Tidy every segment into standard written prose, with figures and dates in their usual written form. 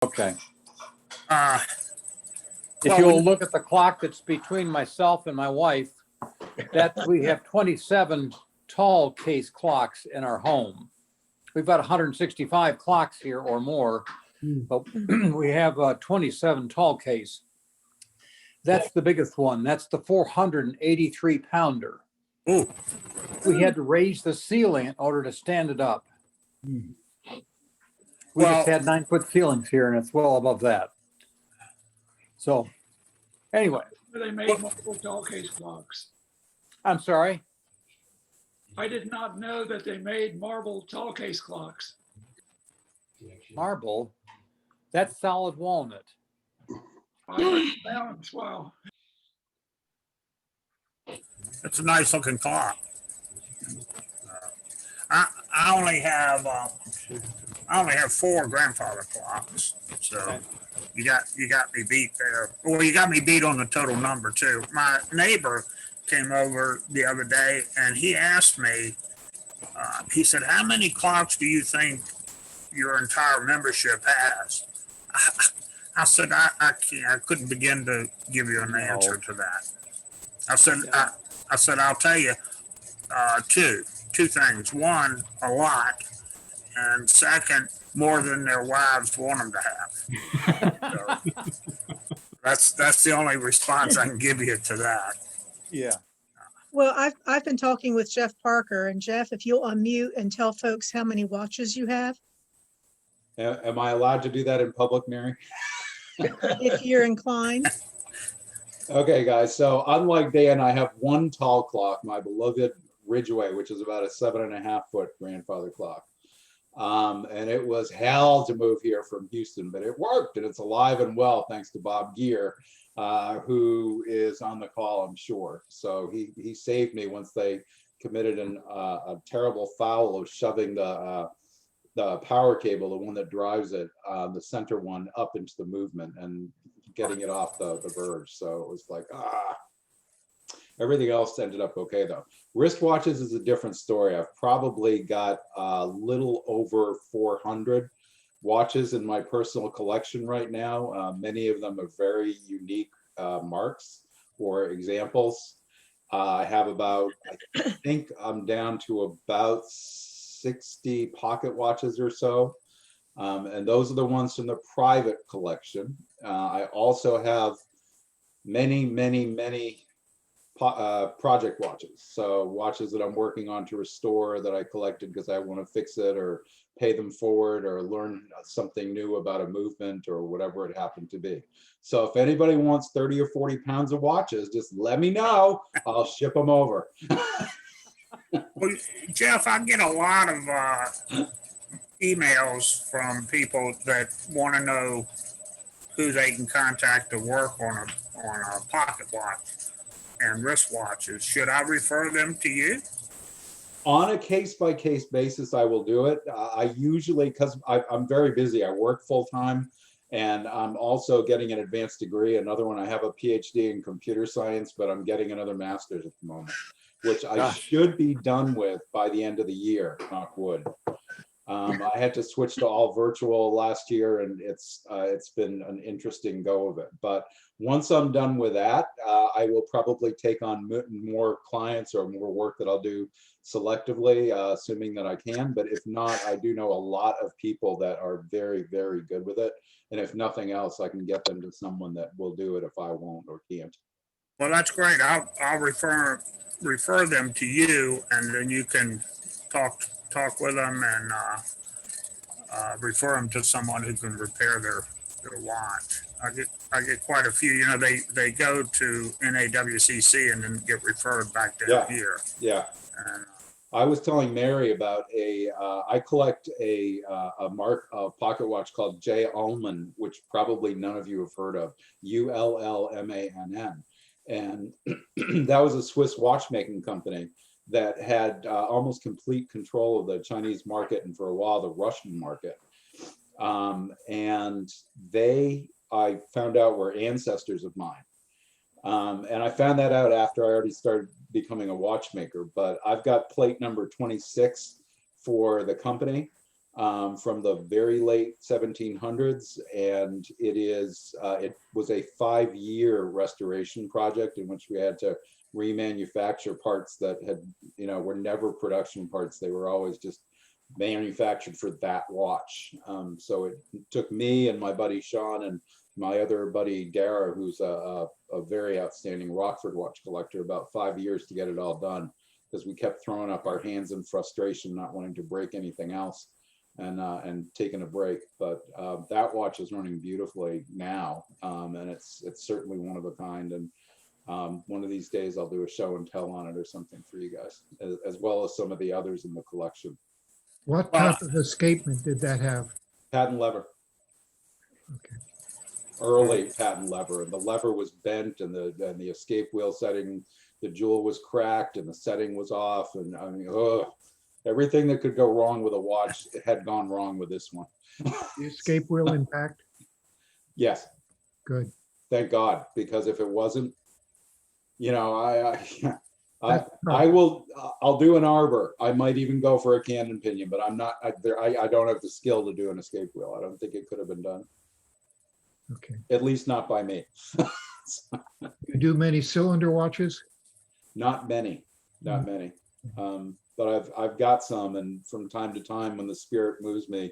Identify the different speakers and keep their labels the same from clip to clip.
Speaker 1: Okay.
Speaker 2: Uh,
Speaker 1: If you'll look at the clock that's between myself and my wife, that we have 27 tall case clocks in our home. We've got 165 clocks here or more, but we have 27 tall case. That's the biggest one. That's the 483 pounder.
Speaker 2: ooh,
Speaker 1: We had to raise the ceiling in order to stand it up. We just had 9-foot ceilings here and it's well above that. So anyway,
Speaker 3: They made multiple tall case clocks.
Speaker 1: I'm sorry.
Speaker 3: I did not know that they made marble tall case clocks.
Speaker 1: Marble, that's solid walnut.
Speaker 3: 500 pounds, wow.
Speaker 2: it's a nice looking clock. I only have 4 grandfather clocks, so
Speaker 1: Okay.
Speaker 2: you got me beat there. Well, you got me beat on the total number too. My neighbor came over the other day and he asked me. He said, "How many clocks do you think your entire membership has?" I said, I can't. I couldn't begin to give you an answer to that. I said, I'll tell you two things. One, a lot, and second, more than their wives want them to have. So that's the only response I can give you to that.
Speaker 1: Yeah.
Speaker 4: Well, I've been talking with Jeff Parker, and Jeff, if you'll unmute and tell folks how many watches you have,
Speaker 5: Am I allowed to do that in public, Mary?
Speaker 4: if you're inclined.
Speaker 5: Okay, guys. So unlike Dan, I have one tall clock, my beloved Ridgeway, which is about a 7.5-foot grandfather clock. And it was hell to move here from Houston, but it worked and it's alive and well, thanks to Bob Gear, who is on the call, I'm sure. So he saved me once they committed a terrible foul of shoving the power cable, the one that drives it, the center one, up into the movement and getting it off the verge. So it was like, everything else ended up okay though. Wristwatches is a different story. I've probably got a little over 400 watches in my personal collection right now. Many of them are very unique marks or examples. I have about, I think I'm down to about 60 pocket watches or so. And those are the ones from the private collection. I also have many project watches. So watches that I'm working on to restore that I collected because I want to fix it or pay them forward or learn something new about a movement or whatever it happened to be. So if anybody wants 30 or 40 pounds of watches, just let me know. I'll ship them over.
Speaker 2: Well, Jeff, I get a lot of emails from people that want to know who they can contact to work on a pocket watch and wristwatches. Should I refer them to you?
Speaker 5: On a case-by-case basis, I will do it. I usually, because I'm very busy, I work full-time, and I'm also getting an advanced degree. Another one, I have a PhD in computer science, but I'm getting another master's at the moment, which I should be done with by the end of the year, knock wood. I had to switch to all virtual last year, and it's been an interesting go of it. But once I'm done with that, I will probably take on more clients or more work that I'll do selectively, assuming that I can. But if not, I do know a lot of people that are very, very good with it. And if nothing else, I can get them to someone that will do it if I won't or can't.
Speaker 2: Well, that's great. I'll refer them to you, and then you can talk with them and refer them to someone who can repair their watch. I get quite a few. You know, they go to NAWCC and then get referred back down here.
Speaker 5: Yeah.
Speaker 2: And,
Speaker 5: I was telling Mary about I collect a pocket watch called J. Ullman, which probably none of you have heard of, ULLMANN. And that was a Swiss watchmaking company that had almost complete control of the Chinese market and for a while the Russian market. And I found out, were ancestors of mine. And I found that out after I already started becoming a watchmaker, but I've got plate number 26 for the company. from the very late 1700s, and it was a 5-year restoration project in which we had to remanufacture parts that were never production parts. They were always just manufactured for that watch. So it took me and my buddy Sean and my other buddy Dara, who's a very outstanding Rockford watch collector, about 5 years to get it all done, because we kept throwing up our hands in frustration, not wanting to break anything else, and taking a break. But that watch is running beautifully now, and it's certainly one of a kind. And one of these days I'll do a show and tell on it or something for you guys, as well as some of the others in the collection.
Speaker 6: What type of escapement did that have?
Speaker 5: Patent lever.
Speaker 6: Okay.
Speaker 5: Early patent lever, and the lever was bent, and the escape wheel setting, the jewel was cracked, and the setting was off, and I mean, everything that could go wrong with a watch had gone wrong with this one.
Speaker 6: The escape wheel intact?
Speaker 5: Yes,
Speaker 6: Good.
Speaker 5: thank God, because if it wasn't, I'll do an arbor. I might even go for a cannon pinion, but I don't have the skill to do an escape wheel. I don't think it could have been done.
Speaker 6: Okay.
Speaker 5: At least not by me.
Speaker 6: You do many cylinder watches?
Speaker 5: Not many. But I've got some, and from time to time when the spirit moves me,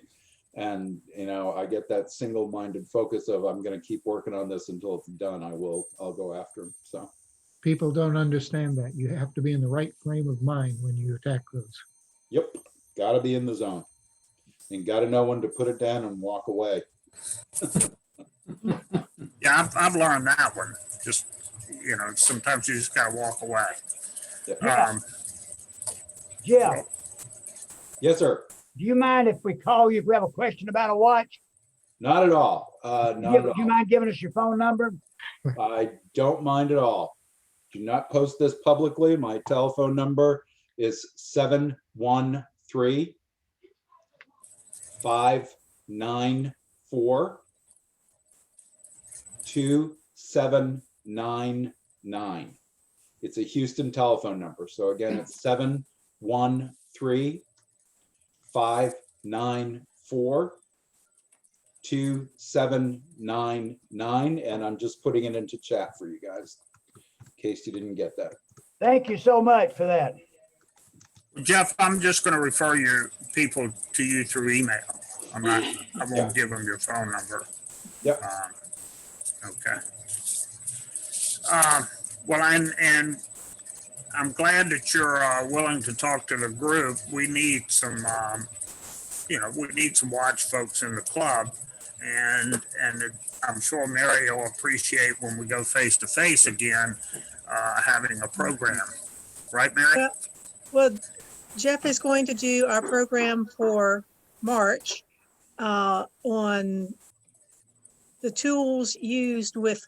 Speaker 5: and I get that single-minded focus of I'm going to keep working on this until it's done, I'll go after them. So
Speaker 6: People don't understand that. You have to be in the right frame of mind when you attack those.
Speaker 5: yep, got to be in the zone, and got to know when to put it down and walk away.
Speaker 2: Yeah, I've learned that one. Just, sometimes you just gotta walk away.
Speaker 5: Yeah.
Speaker 7: Jeff,
Speaker 5: Yes, sir.
Speaker 7: do you mind if we call you if we have a question about a watch?
Speaker 5: Not at all. Not at
Speaker 7: Do you
Speaker 5: all.
Speaker 7: mind giving us your phone number?
Speaker 5: I don't mind at all. Do not post this publicly. My telephone number is 713-594-2799. It's a Houston telephone number. So again, it's 713-594-2799. And I'm just putting it into chat for you guys, in case you didn't get that.
Speaker 7: Thank you so much for that.
Speaker 2: Jeff, I'm just gonna refer your people to you through email. I won't give them your phone number.
Speaker 5: Yep.
Speaker 2: Okay. Well, and I'm glad that you're willing to talk to the group. We need some, we need some watch folks in the club, and I'm sure Mary will appreciate when we go face to face again, having a program, right, Mary?
Speaker 4: Well, Jeff is going to do our program for March on the tools used with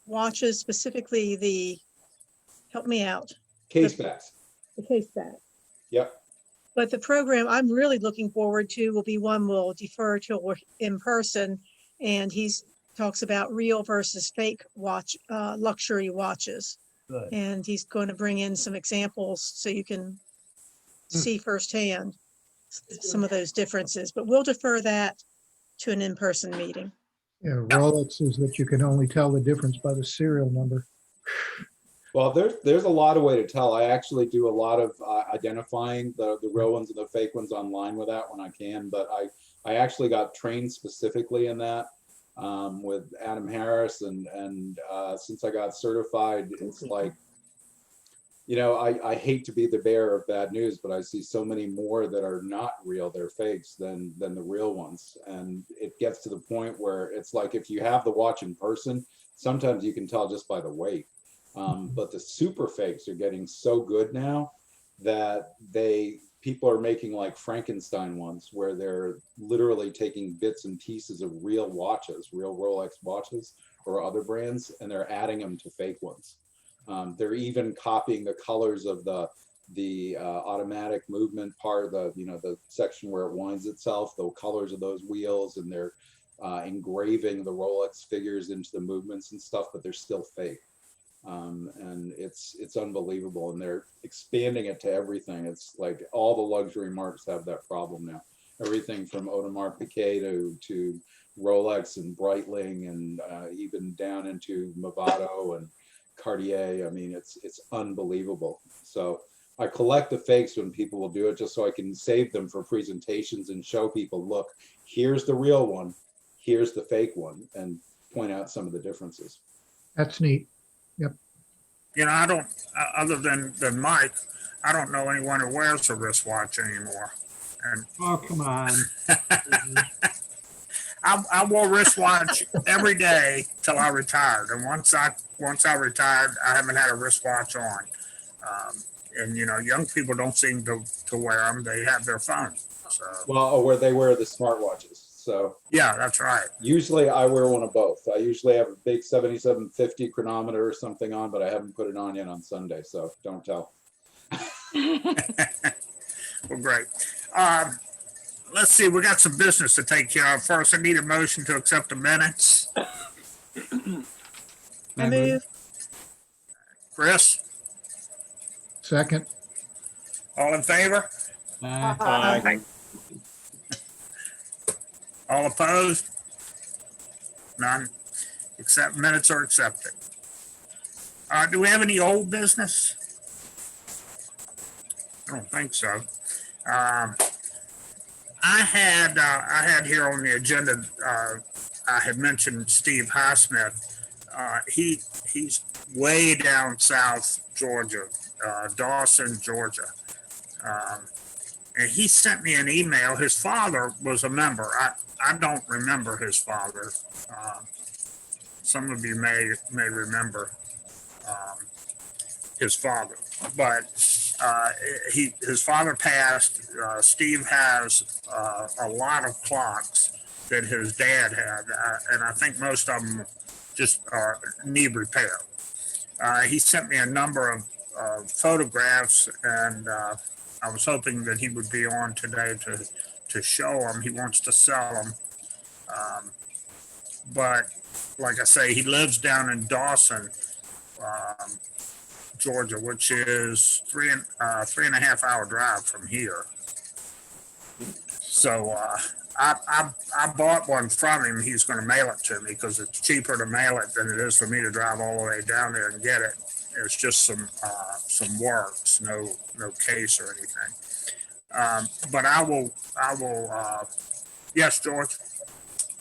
Speaker 4: watches, specifically help me out,
Speaker 5: Case backs.
Speaker 4: the case back.
Speaker 5: Yep.
Speaker 4: But the program I'm really looking forward to will be one we'll defer to in person. And talks about real versus fake watch, luxury watches.
Speaker 7: Good.
Speaker 4: And he's going to bring in some examples so you can see firsthand some of those differences, but we'll defer that to an in-person meeting.
Speaker 6: Yeah, Rolex is that you can only tell the difference by the serial number.
Speaker 5: Well, there's a lot of way to tell. I actually do a lot of identifying the real ones and the fake ones online with that when I can, but I actually got trained specifically in that with Adam Harris, and since I got certified, it's like, I hate to be the bearer of bad news, but I see so many more that are not real, they're fakes, than the real ones. And it gets to the point where it's like, if you have the watch in person, sometimes you can tell just by the weight. But the super fakes are getting so good now that people are making like Frankenstein ones, where they're literally taking bits and pieces of real watches, real Rolex watches or other brands, and they're adding them to fake ones. They're even copying the colors of the automatic movement part, the section where it winds itself, the colors of those wheels, and they're engraving the Rolex figures into the movements and stuff, but they're still fake. And it's unbelievable, and they're expanding it to everything. It's like all the luxury marks have that problem now. everything from Audemars Piguet to Rolex and Breitling, and even down into Movado and Cartier. I mean, it's unbelievable. So I collect the fakes when people will do it, just so I can save them for presentations and show people, look, here's the real one, here's the fake one, and point out some of the differences.
Speaker 6: That's neat.
Speaker 2: You know, I don't, other than Mike, I don't know anyone who wears a wristwatch anymore. And
Speaker 7: Oh, come on.
Speaker 2: I wore wristwatch every day till I retired. And once I retired, I haven't had a wristwatch on. And you know, young people don't seem to wear them. They have their phone. So
Speaker 5: Well, where they wear the smartwatches. So
Speaker 2: yeah, that's right.
Speaker 5: usually I wear one of both. I usually have a big 7750 chronometer or something on, but I haven't put it on yet on Sunday, so don't tell.
Speaker 2: Well, great. Let's see, we got some business to take care of. First, I need a motion to accept the minutes.
Speaker 4: I move.
Speaker 2: Chris,
Speaker 6: Second,
Speaker 2: all in favor?
Speaker 7: Aye.
Speaker 2: All opposed? None. Except minutes are accepted. Do we have any old business? I don't think so. I had here on the agenda, I had mentioned Steve Highsmith. He's way down south Georgia, Dawson, Georgia. And he sent me an email. His father was a member. I don't remember his father. Some of you may remember his father, but his father passed. Steve has a lot of clocks that his dad had, and I think most of them just need repair. He sent me a number of photographs, and I was hoping that he would be on today to show them. He wants to sell them, but like I say, he lives down in Dawson, Georgia, which is three and a half hour drive from here. So I bought one from him. He's going to mail it to me because it's cheaper to mail it than it is for me to drive all the way down there and get it. It's just some works, no case or anything. But I will. Yes, George.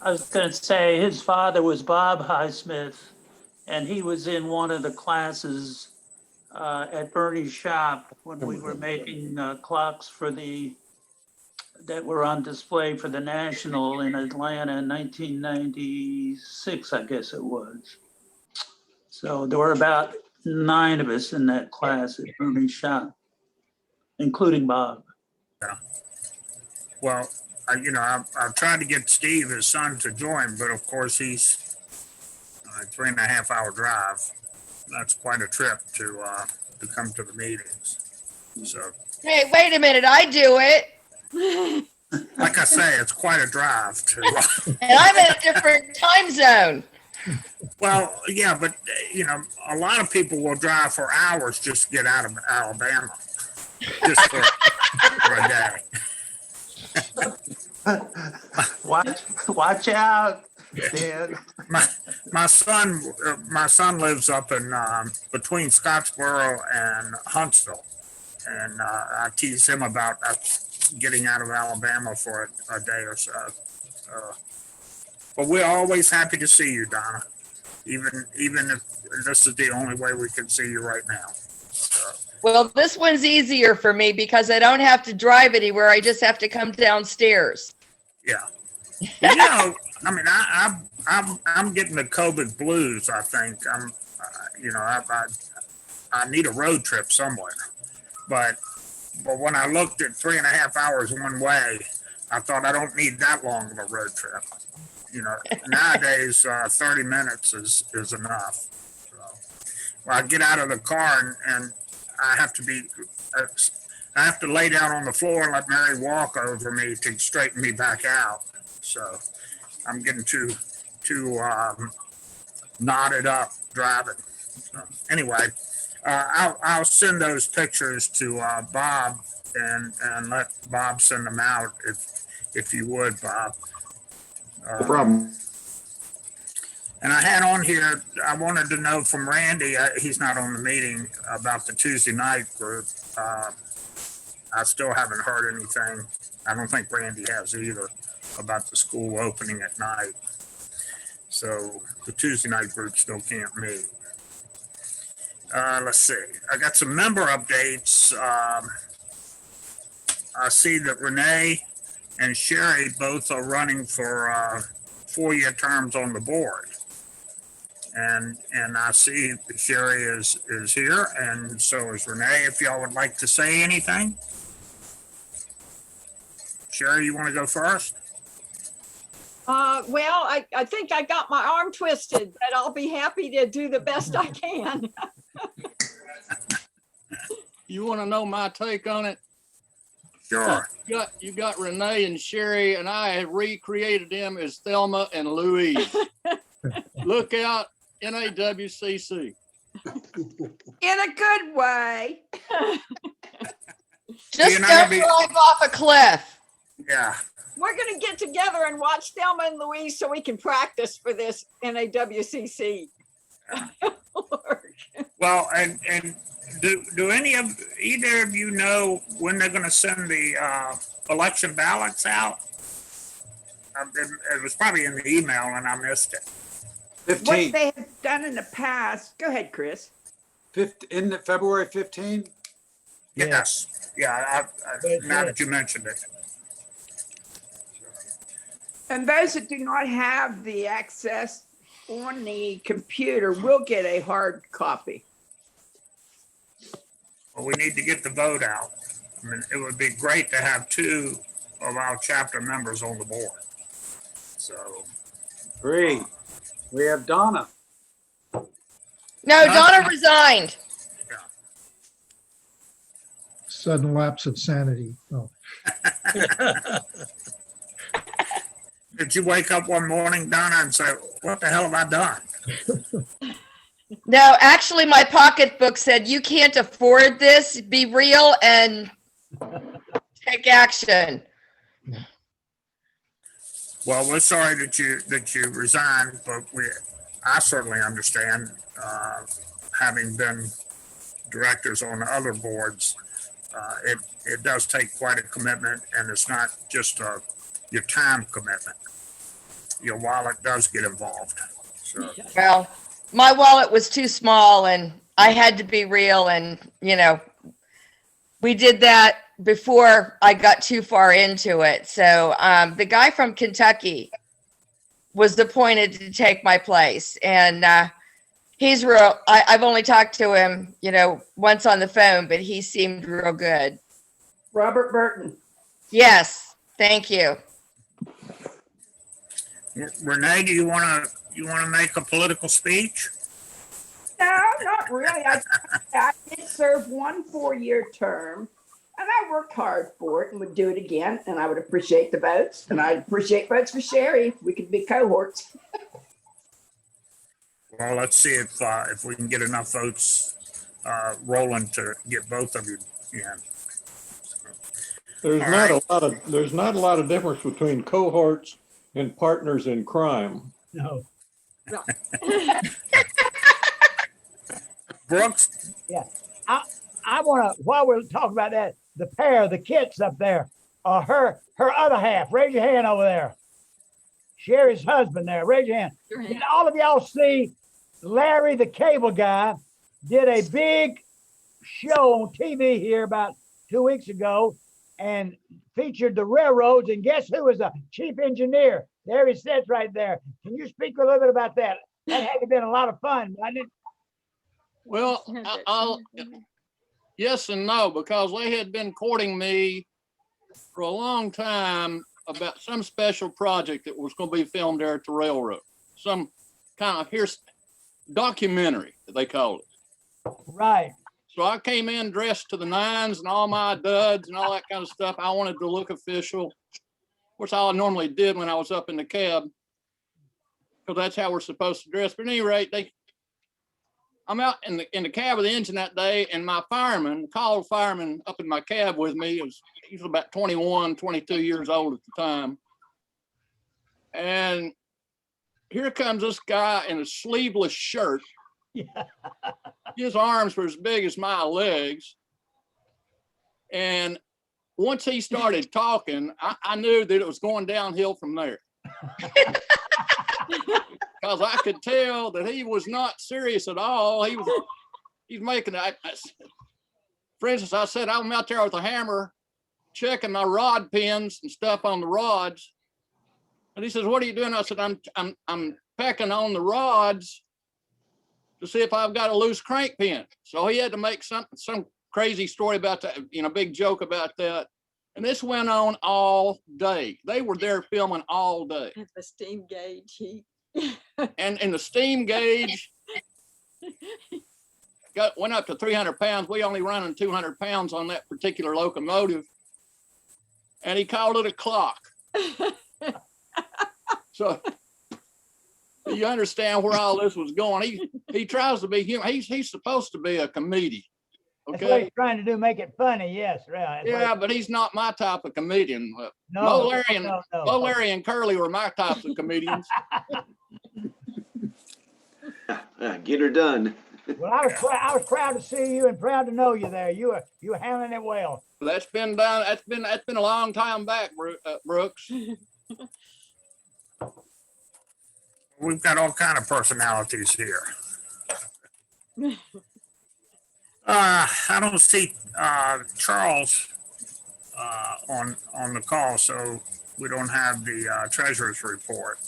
Speaker 8: I was going to say his father was Bob Highsmith, and he was in one of the classes at Bernie's shop when we were making clocks that were on display for the National in Atlanta in 1996, I guess it was. So there were about 9 of us in that class at Bernie's shop, including Bob.
Speaker 2: Yeah. Well, I've tried to get Steve, his son, to join, but of course he's a 3.5 hour drive. That's quite a trip to come to the meetings. So,
Speaker 9: Hey, wait a minute, I do it.
Speaker 2: like I say, it's quite a drive to.
Speaker 9: And I'm in a different time zone.
Speaker 2: Well, yeah, but a lot of people will drive for hours just to get out of Alabama, just for a day.
Speaker 8: Watch out, Dan.
Speaker 2: My son lives up in between Scottsboro and Huntsville, and I tease him about getting out of Alabama for a day or so. But we're always happy to see you, Donna, even if this is the only way we can see you right now.
Speaker 9: Well, this one's easier for me because I don't have to drive anywhere. I just have to come downstairs.
Speaker 2: Yeah. Well, I mean, I'm getting the COVID blues. I think I need a road trip somewhere. But when I looked at 3.5 hours one way, I thought I don't need that long of a road trip. Nowadays 30 minutes is enough. So, well, I get out of the car and I have to lay down on the floor and let Mary walk over me to straighten me back out. So I'm getting too knotted up driving. So anyway, I'll send those pictures to Bob and let Bob send them out if you would, Bob.
Speaker 10: No problem.
Speaker 2: And I had on here, I wanted to know from Randy, he's not on the meeting, about the Tuesday night group. I still haven't heard anything. I don't think Randy has either about the school opening at night. So the Tuesday night group still can't meet. Let's see. I got some member updates. I see that Renee and Sherry both are running for 4-year terms on the board. And I see Sherry is here, and so is Renee. If y'all would like to say anything. Sherry, you want to go first?
Speaker 11: Well, I think I got my arm twisted, but I'll be happy to do the best I can.
Speaker 12: You want to know my take on it?
Speaker 2: Sure.
Speaker 12: You got Renee and Sherry, and I have recreated them as Thelma and Louise. Look out, NAWCC.
Speaker 11: In a good way.
Speaker 9: Just
Speaker 2: not
Speaker 9: don't
Speaker 2: gonna be-
Speaker 9: drive off a cliff.
Speaker 2: Yeah.
Speaker 11: We're going to get together and watch Thelma and Louise so we can practice for this NAWCC.
Speaker 2: Well, and do either of you know when they're going to send the election ballots out? It was probably in the email and I missed it.
Speaker 13: What
Speaker 1: 15th,
Speaker 13: they have done in the past, go ahead, Chris.
Speaker 1: in the February 15th.
Speaker 7: Yeah.
Speaker 2: Yes. Yeah. Now that you mentioned it.
Speaker 13: And those that do not have the access on the computer will get a hard copy.
Speaker 2: Well, we need to get the vote out. I mean, it would be great to have 2 of our chapter members on the board. So.
Speaker 1: Great. We have Donna.
Speaker 9: No, Donna resigned.
Speaker 6: Sudden lapse of sanity. Oh,
Speaker 2: Did you wake up one morning, Donna, and say, what the hell have I done?
Speaker 9: No, actually, my pocketbook said, you can't afford this. Be real and take action.
Speaker 2: Well, we're sorry that you resigned, but I certainly understand, having been directors on other boards, it does take quite a commitment, and it's not just your time commitment. Your wallet does get involved. So.
Speaker 9: Well, my wallet was too small and I had to be real. And, we did that before I got too far into it. So the guy from Kentucky was appointed to take my place. And he's real. I've only talked to him, once on the phone, but he seemed real good.
Speaker 13: Robert Burton.
Speaker 9: Yes. Thank you.
Speaker 2: Renee, do you want to make a political speech?
Speaker 13: No, not really. I did serve 1 4-year term, and I worked hard for it and would do it again. And I would appreciate the votes, and I'd appreciate votes for Sherry if we could be cohorts.
Speaker 2: Well, let's see if we can get enough votes rolling to get both of you in.
Speaker 10: There's
Speaker 2: All
Speaker 10: not a lot of difference between cohorts and partners in crime.
Speaker 7: No.
Speaker 2: Brooks?
Speaker 7: Yeah. I want to, while we're talking about that, the kids up there, her other half, raise your hand over there. Sherry's husband there, raise your hand. Did all of y'all see Larry, the cable guy, did a big show on TV here about 2 weeks ago and featured the railroads, and guess who was the chief engineer? There he sits right there. Can you speak a little bit about that? That had to have been a lot of fun, wasn't it?
Speaker 12: Well, I'll yes and no, because they had been courting me for a long time about some special project that was going to be filmed there at the railroad. Some kind of documentary, they call it.
Speaker 7: Right.
Speaker 12: So I came in dressed to the nines and all my duds and all that kind of stuff. I wanted to look official, which I normally did when I was up in the cab, because that's how we're supposed to dress. But at any rate, I'm out in the cab of the engine that day, and my fireman, called fireman up in my cab with me, he was about 21, 22 years old at the time. And here comes this guy in a sleeveless shirt.
Speaker 7: Yeah.
Speaker 12: His arms were as big as my legs. And once he started talking, I knew that it was going downhill from there. Because I could tell that he was not serious at all. He's making it. For instance, I said, I'm out there with a hammer checking my rod pins and stuff on the rods. And he says, what are you doing? I said, I'm pecking on the rods to see if I've got a loose crank pin. So he had to make some crazy story about that, big joke about that. And this went on all day. They were there filming all day.
Speaker 11: The steam gauge.
Speaker 12: And the steam gauge went up to 300 pounds. We only running 200 pounds on that particular locomotive. And he called it a clock. So you understand where all this was going. He tries to be human. He's supposed to be a comedian.
Speaker 7: That's what
Speaker 12: Okay.
Speaker 7: he's trying to do, make it funny. Yes, right.
Speaker 12: Yeah, but he's not my type of comedian.
Speaker 7: No,
Speaker 12: Bo, Larry, and Curly were my types of comedians.
Speaker 14: Get her done.
Speaker 7: Well, I was proud to see you and proud to know you there. You were handling it well.
Speaker 12: That's been done. That's been a long time back, Brooks.
Speaker 2: We've got all kind of personalities here. I don't see Charles on the call, so we don't have the treasurer's report.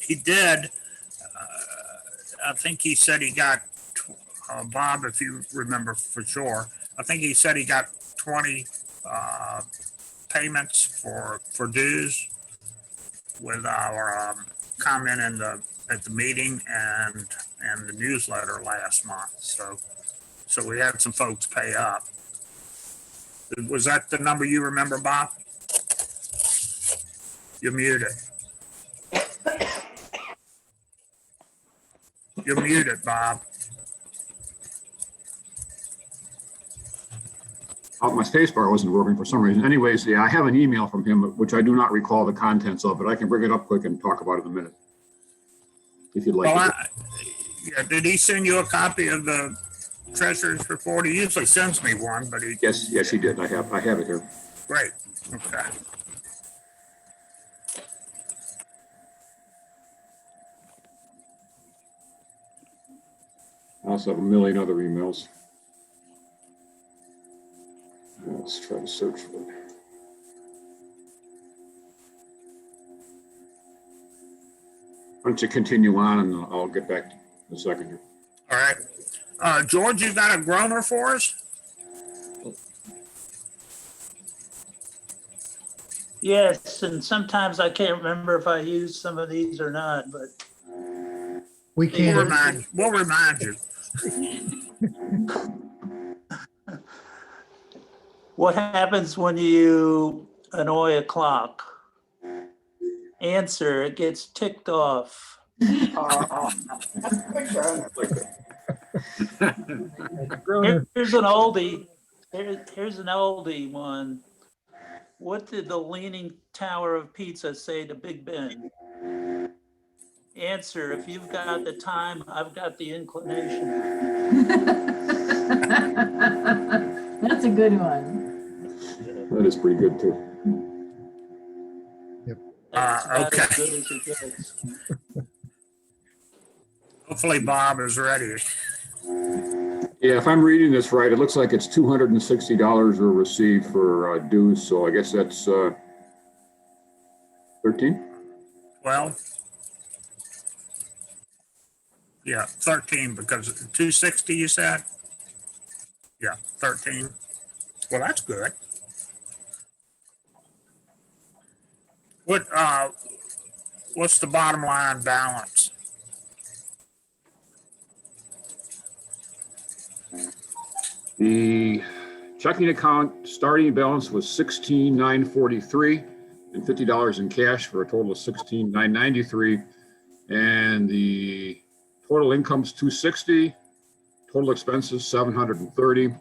Speaker 2: He did. I think he said he got Bob, if you remember for sure. I think he said he got 20 payments for dues with our comment at the meeting and the newsletter last month. So we had some folks pay up. Was that the number you remember, Bob? You're muted. You're muted, Bob.
Speaker 15: Oh, my space bar wasn't working for some reason. Anyways, yeah, I have an email from him, which I do not recall the contents of, but I can bring it up quick and talk about it in a minute. If you'd like.
Speaker 2: Well, yeah, did he send you a copy of the treasurer's report? He usually sends me one, but he.
Speaker 15: Yes, he did. I have it here.
Speaker 2: Great. Okay.
Speaker 15: I also have a million other emails. Let's try to search for it. Why don't you continue on and I'll get back to you in a second here.
Speaker 2: All right. George, you got a groaner for us?
Speaker 8: Yes, and sometimes I can't remember if I used some of these or not, but.
Speaker 6: We can't.
Speaker 2: We'll remind you.
Speaker 8: What happens when you annoy a clock? Answer, it gets ticked off. Here's an oldie. Here's an oldie one. What did the Leaning Tower of Pizza say to Big Ben? Answer, if you've got the time, I've got the inclination.
Speaker 16: That's a good one.
Speaker 15: That is pretty good too.
Speaker 2: Okay. Hopefully Bob is ready.
Speaker 15: Yeah, if I'm reading this right, it looks like it's $260 were received for dues. So I guess that's 13.
Speaker 2: Well, yeah, 13 because 260 you said? Yeah, 13. Well, that's good. What's the bottom line balance?
Speaker 15: The checking account starting balance was $16,943 and $50 in cash for a total of $16,993. And the Total income's 260, total expenses 730.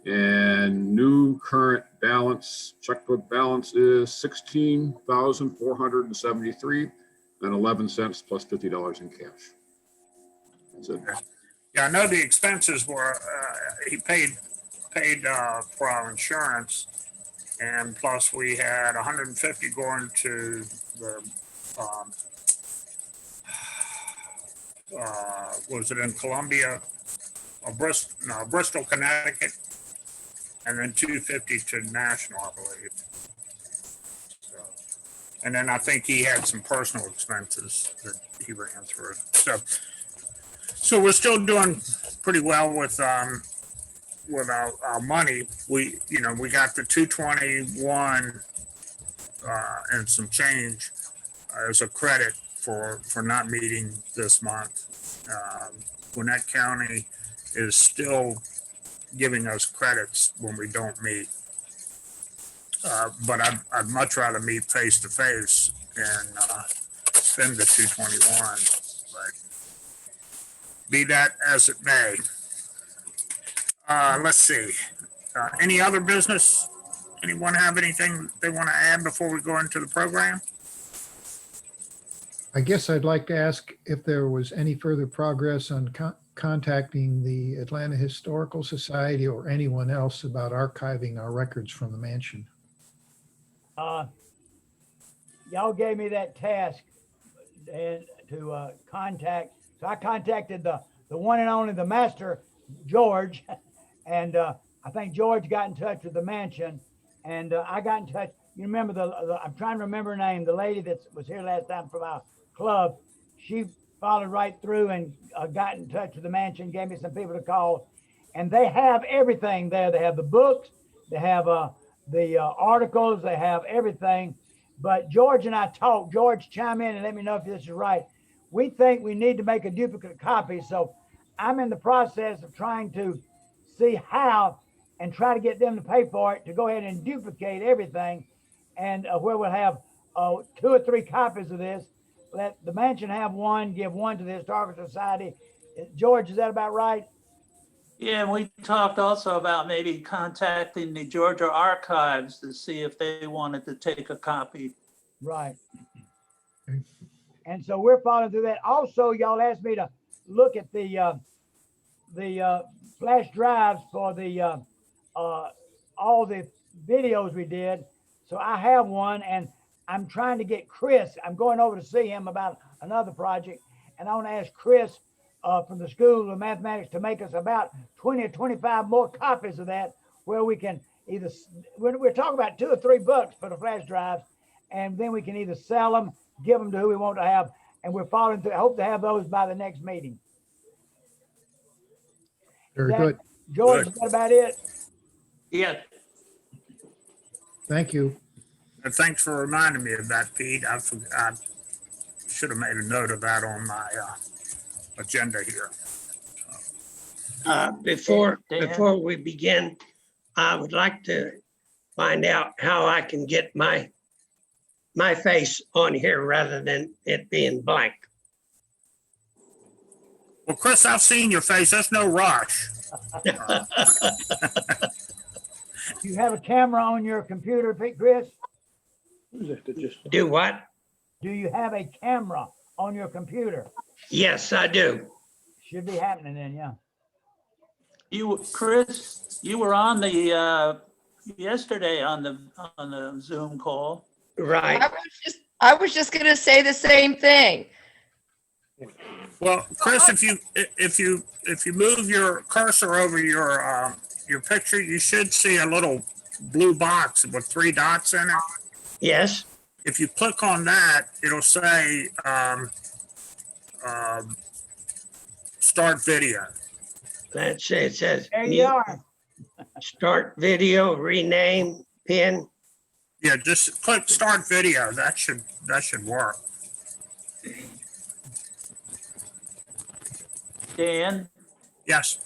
Speaker 15: And new current balance, checkbook balance is 16,473 and 11 cents plus $50 in cash. That's it.
Speaker 2: Yeah, I know the expenses were, he paid for our insurance. And plus we had 150 going to the, was it in Columbia? Or Bristol, Connecticut. And then 250 to National, I believe. So, and then I think he had some personal expenses that he ran through. So we're still doing pretty well with our money. We got the 221 and some change as a credit for not meeting this month. Gwinnett County is still giving us credits when we don't meet. But I'd much rather meet face to face and spend the 221. But be that as it may. Let's see. Any other business? Anyone have anything they want to add before we go into the program?
Speaker 6: I guess I'd like to ask if there was any further progress on contacting the Atlanta Historical Society or anyone else about archiving our records from the mansion.
Speaker 7: Y'all gave me that task and to contact. So I contacted the one and only the master, George, and I think George got in touch with the mansion, and I got in touch. You remember I'm trying to remember her name, the lady that was here last time from our club. She followed right through and got in touch with the mansion, gave me some people to call, and they have everything there. They have the books, they have the articles, they have everything. But George and I talked. George, chime in and let me know if this is right. We think we need to make a duplicate copy. So I'm in the process of trying to see how and try to get them to pay for it to go ahead and duplicate everything. And where we'll have 2 or 3 copies of this. Let the mansion have one, give one to the Historical Society. George, is that about right?
Speaker 8: Yeah, and we talked also about maybe contacting the Georgia Archives to see if they wanted to take a copy.
Speaker 7: Right. And so we're following through that. Also, y'all asked me to look at the flash drives for the all the videos we did. So I have one, and I'm trying to get Chris. I'm going over to see him about another project, and I want to ask Chris from the School of Mathematics to make us about 20 or 25 more copies of that, where we can either, we're talking about $2 or $3 for the flash drives, and then we can either sell them, give them to who we want to have, and we're following through. I hope to have those by the next meeting.
Speaker 6: Very good.
Speaker 7: George, is that about it?
Speaker 8: Yeah.
Speaker 6: Thank you.
Speaker 2: And thanks for reminding me of that, Pete. I should have made a note of that on my agenda here.
Speaker 17: Before we begin, I would like to find out how I can get my face on here rather than it being blank.
Speaker 2: Well, Chris, I've seen your face. There's no rush.
Speaker 7: Do you have a camera on your computer, Chris?
Speaker 17: Do what?
Speaker 7: Do you have a camera on your computer?
Speaker 17: Yes, I do.
Speaker 7: Should be happening then, yeah.
Speaker 8: Chris, you were on the yesterday on the Zoom call.
Speaker 17: Right.
Speaker 9: I was just going to say the same thing.
Speaker 2: Well, Chris, if you move your cursor over your picture, you should see a little blue box with 3 dots in it.
Speaker 17: Yes.
Speaker 2: If you click on that, it'll say start video.
Speaker 17: Let's see, it says
Speaker 7: there you are.
Speaker 17: Start video, rename, pin.
Speaker 2: Yeah, just click start video. That should work.
Speaker 8: Dan?
Speaker 2: Yes.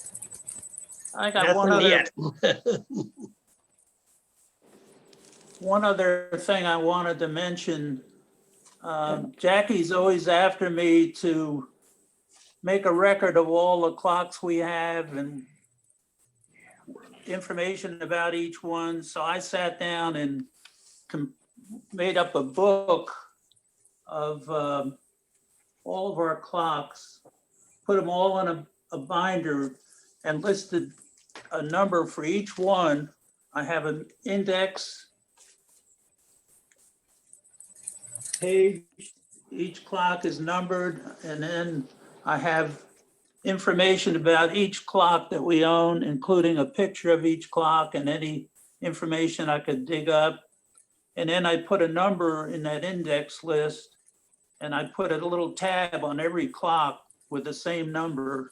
Speaker 8: I got one other thing I wanted to mention. Jackie's always after me to make a record of all the clocks we have and information about each one. So I sat down and made up a book of all of our clocks, put them all in a binder and listed a number for each one. I have an index page. Each clock is numbered, and then I have information about each clock that we own, including a picture of each clock and any information I could dig up. And then I put a number in that index list, and I put a little tab on every clock with the same number.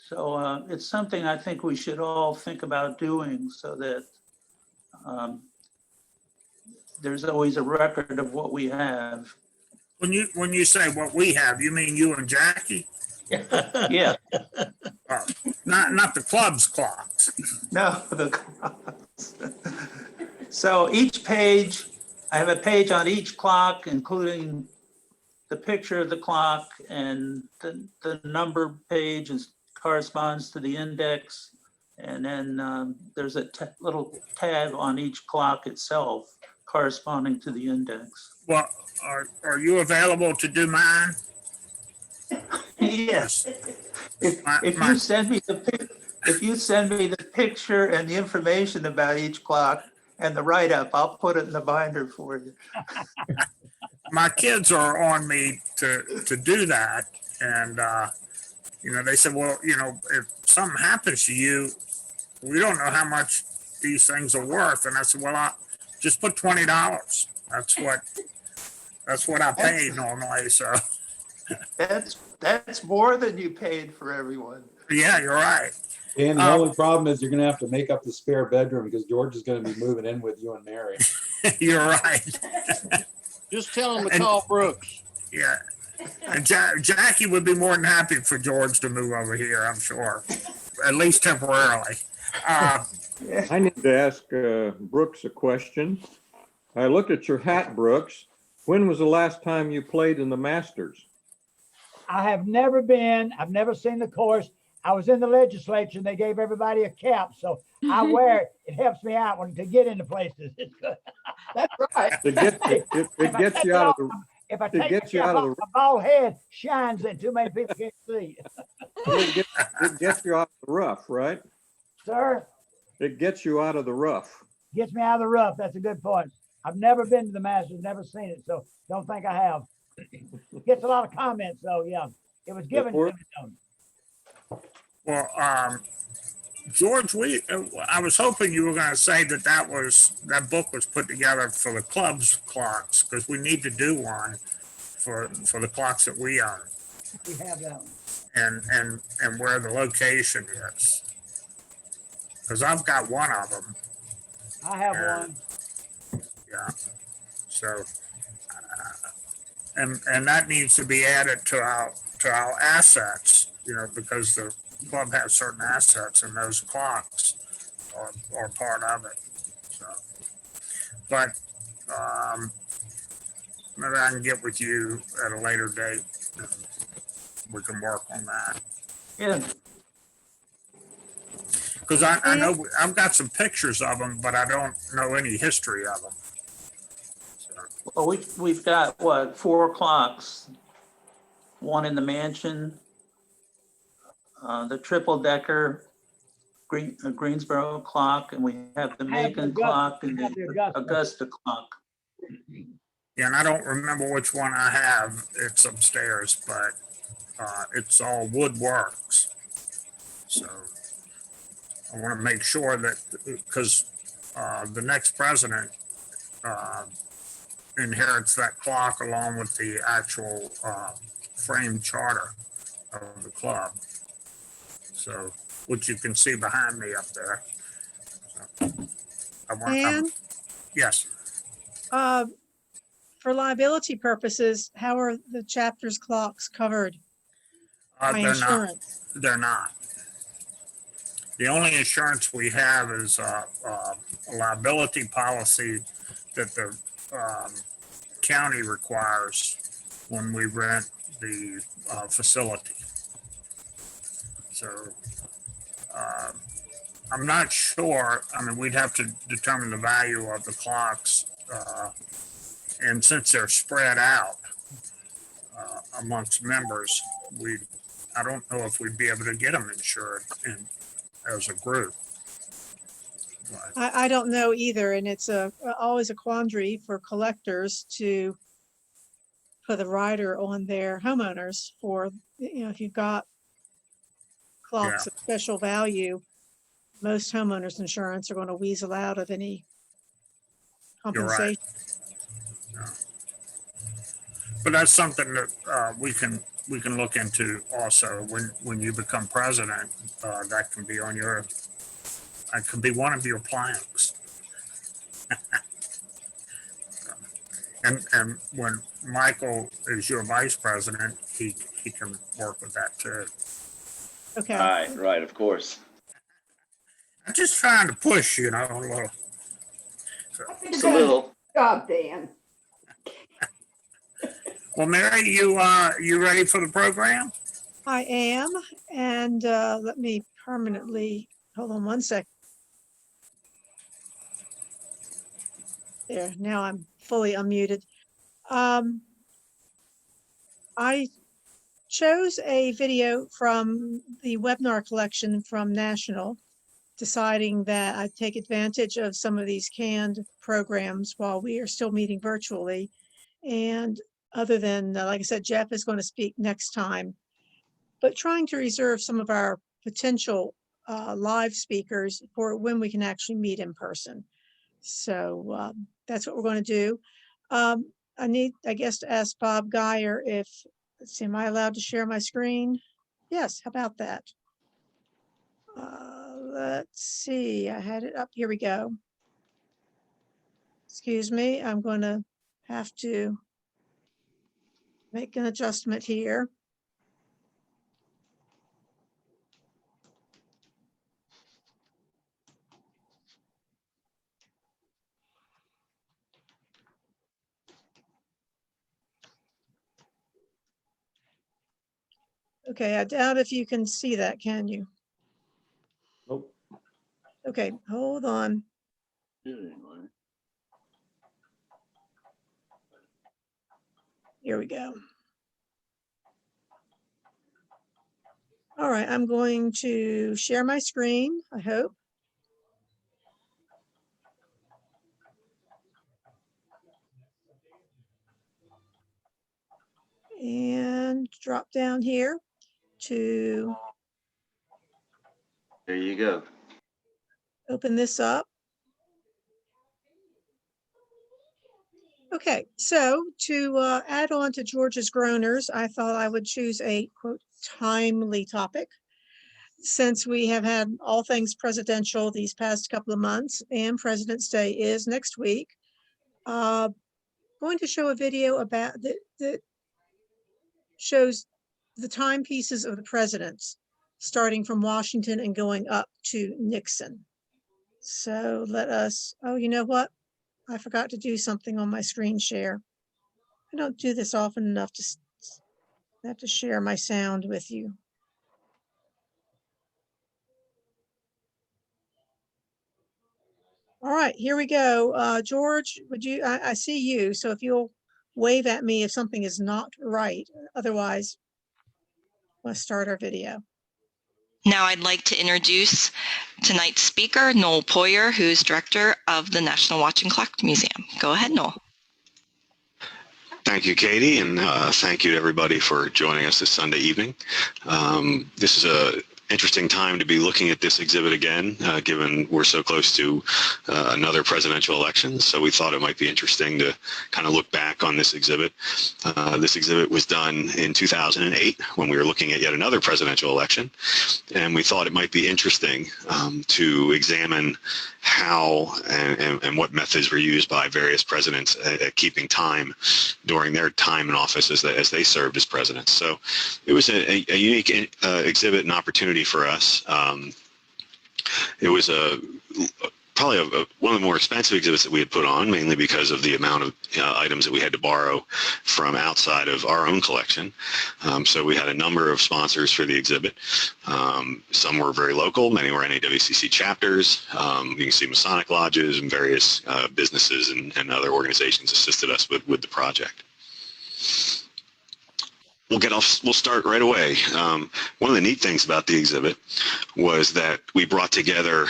Speaker 8: So it's something I think we should all think about doing, so that there's always a record of what we have.
Speaker 2: When you say what we have, you mean you and Jackie?
Speaker 8: Yeah.
Speaker 2: Not the club's clocks.
Speaker 8: No, the clocks. So each page, I have a page on each clock, including the picture of the clock, and the number page corresponds to the index. And then there's a little tab on each clock itself corresponding to the index.
Speaker 2: Well, are you available to do mine?
Speaker 8: Yes. If you send me the picture and the information about each clock and the write-up, I'll put it in the binder for you.
Speaker 2: My kids are on me to do that, and they said, well, if something happens to you, we don't know how much these things are worth. And I said, well, I just put $20. That's what I pay normally. So
Speaker 8: that's more than you paid for everyone.
Speaker 2: Yeah, you're right.
Speaker 5: And the only problem is you're gonna have to make up the spare bedroom because George is gonna be moving in with you and Mary.
Speaker 2: You're right.
Speaker 12: Just tell them to call Brooks.
Speaker 2: Yeah. And Jackie would be more than happy for George to move over here, I'm sure, at least temporarily.
Speaker 10: I need to ask Brooks a question. I looked at your hat, Brooks. When was the last time you played in the Masters?
Speaker 7: I have never been, I've never seen the course. I was in the legislature and they gave everybody a cap. So I wear it. It helps me out to get into places. It's good.
Speaker 11: That's right.
Speaker 10: It gets you out of the.
Speaker 7: If I
Speaker 10: It
Speaker 7: take
Speaker 10: gets
Speaker 7: the
Speaker 10: you
Speaker 7: cap
Speaker 10: out of
Speaker 7: off, my bald head shines and too many people can't see.
Speaker 10: It gets you out of the rough, right?
Speaker 7: Sir?
Speaker 10: It gets you out of the rough.
Speaker 7: Gets me out of the rough. That's a good point. I've never been to the Masters, never seen it, so don't think I have. Gets a lot of comments, though. Yeah, it was given to me.
Speaker 2: Well, George, I was hoping you were going to say that book was put together for the club's clocks, because we need to do one for the clocks that we own.
Speaker 7: We have that one.
Speaker 2: And where the location is, because I've got one of them.
Speaker 7: I have one.
Speaker 2: Yeah. So, and that needs to be added to our assets, because the club has certain assets, and those clocks are part of it. So, but maybe I can get with you at a later date. And we can work on that.
Speaker 8: Yeah.
Speaker 2: Because I know I've got some pictures of them, but I don't know any history of them.
Speaker 8: Well, we've got what, 4 clocks? One in the mansion, the triple decker Greensboro clock, and we have the Macon clock and the Augusta clock.
Speaker 2: Yeah, and I don't remember which one I have. It's upstairs, but it's all woodworks. So I want to make sure that, because the next president inherits that clock along with the actual frame charter of the club. So, which you can see behind me up there.
Speaker 4: And
Speaker 2: yes.
Speaker 4: For liability purposes, how are the chapter's clocks covered by insurance?
Speaker 2: They're not. The only insurance we have is a liability policy that the county requires when we rent the facility. So I'm not sure. I mean, we'd have to determine the value of the clocks. And since they're spread out amongst members, I don't know if we'd be able to get them insured as a group.
Speaker 4: I don't know either, and it's always a quandary for collectors to put a rider on their homeowners for, if you've got clocks of special value, most homeowners insurance are going to weasel out of any
Speaker 2: You're right.
Speaker 4: compensation.
Speaker 2: Yeah. But that's something that we can look into also when you become president. That can be that can be one of your planks. and when Michael is your vice president, he can work with that too.
Speaker 4: Okay.
Speaker 14: Right, of course.
Speaker 2: I'm just trying to push, a little.
Speaker 14: Just a little.
Speaker 13: Job, Dan.
Speaker 2: Well, Mary, you ready for the program?
Speaker 4: I am, and let me permanently, hold on one sec. There, now I'm fully unmuted. I chose a video from the webinar collection from National, deciding that I'd take advantage of some of these canned programs while we are still meeting virtually. And other than, like I said, Jeff is going to speak next time, but trying to reserve some of our potential live speakers for when we can actually meet in person. So that's what we're going to do. I need, I guess, to ask Bob Geyer if, let's see, am I allowed to share my screen? Yes, how about that? Let's see, I had it up. Here we go. Excuse me, I'm going to have to make an adjustment here. Okay, I doubt if you can see that, can you?
Speaker 10: Nope.
Speaker 4: Okay, hold on. Here we go. All right, I'm going to share my screen, I hope. And drop down here to
Speaker 14: There you go.
Speaker 4: open this up. Okay, so to add on to George's groaners, I thought I would choose a quote timely topic, since we have had all things presidential these past couple of months, and President's Day is next week. Going to show a video about that shows the timepieces of the presidents, starting from Washington and going up to Nixon. So let us, oh, you know what? I forgot to do something on my screen share. I don't do this often enough to have to share my sound with you. All right, here we go. George, would you, I see you. So if you'll wave at me if something is not right, otherwise let's start our video.
Speaker 18: Now I'd like to introduce tonight's speaker, Noel Poyer, who's director of the National Watch and Clock Museum. Go ahead, Noel.
Speaker 19: Thank you, Katie, and thank you to everybody for joining us this Sunday evening. This is a interesting time to be looking at this exhibit again, given we're so close to another presidential election. So we thought it might be interesting to kind of look back on this exhibit. This exhibit was done in 2008 when we were looking at yet another presidential election. And we thought it might be interesting to examine how and what methods were used by various presidents at keeping time during their time in office as they served as presidents. So it was a unique exhibit and opportunity for us. It was probably one of the more expensive exhibits that we had put on, mainly because of the amount of items that we had to borrow from outside of our own collection. So we had a number of sponsors for the exhibit. Some were very local, many were NAWCC chapters. You can see Masonic lodges and various businesses and other organizations assisted us with the project. We'll start right away. One of the neat things about the exhibit was that we brought together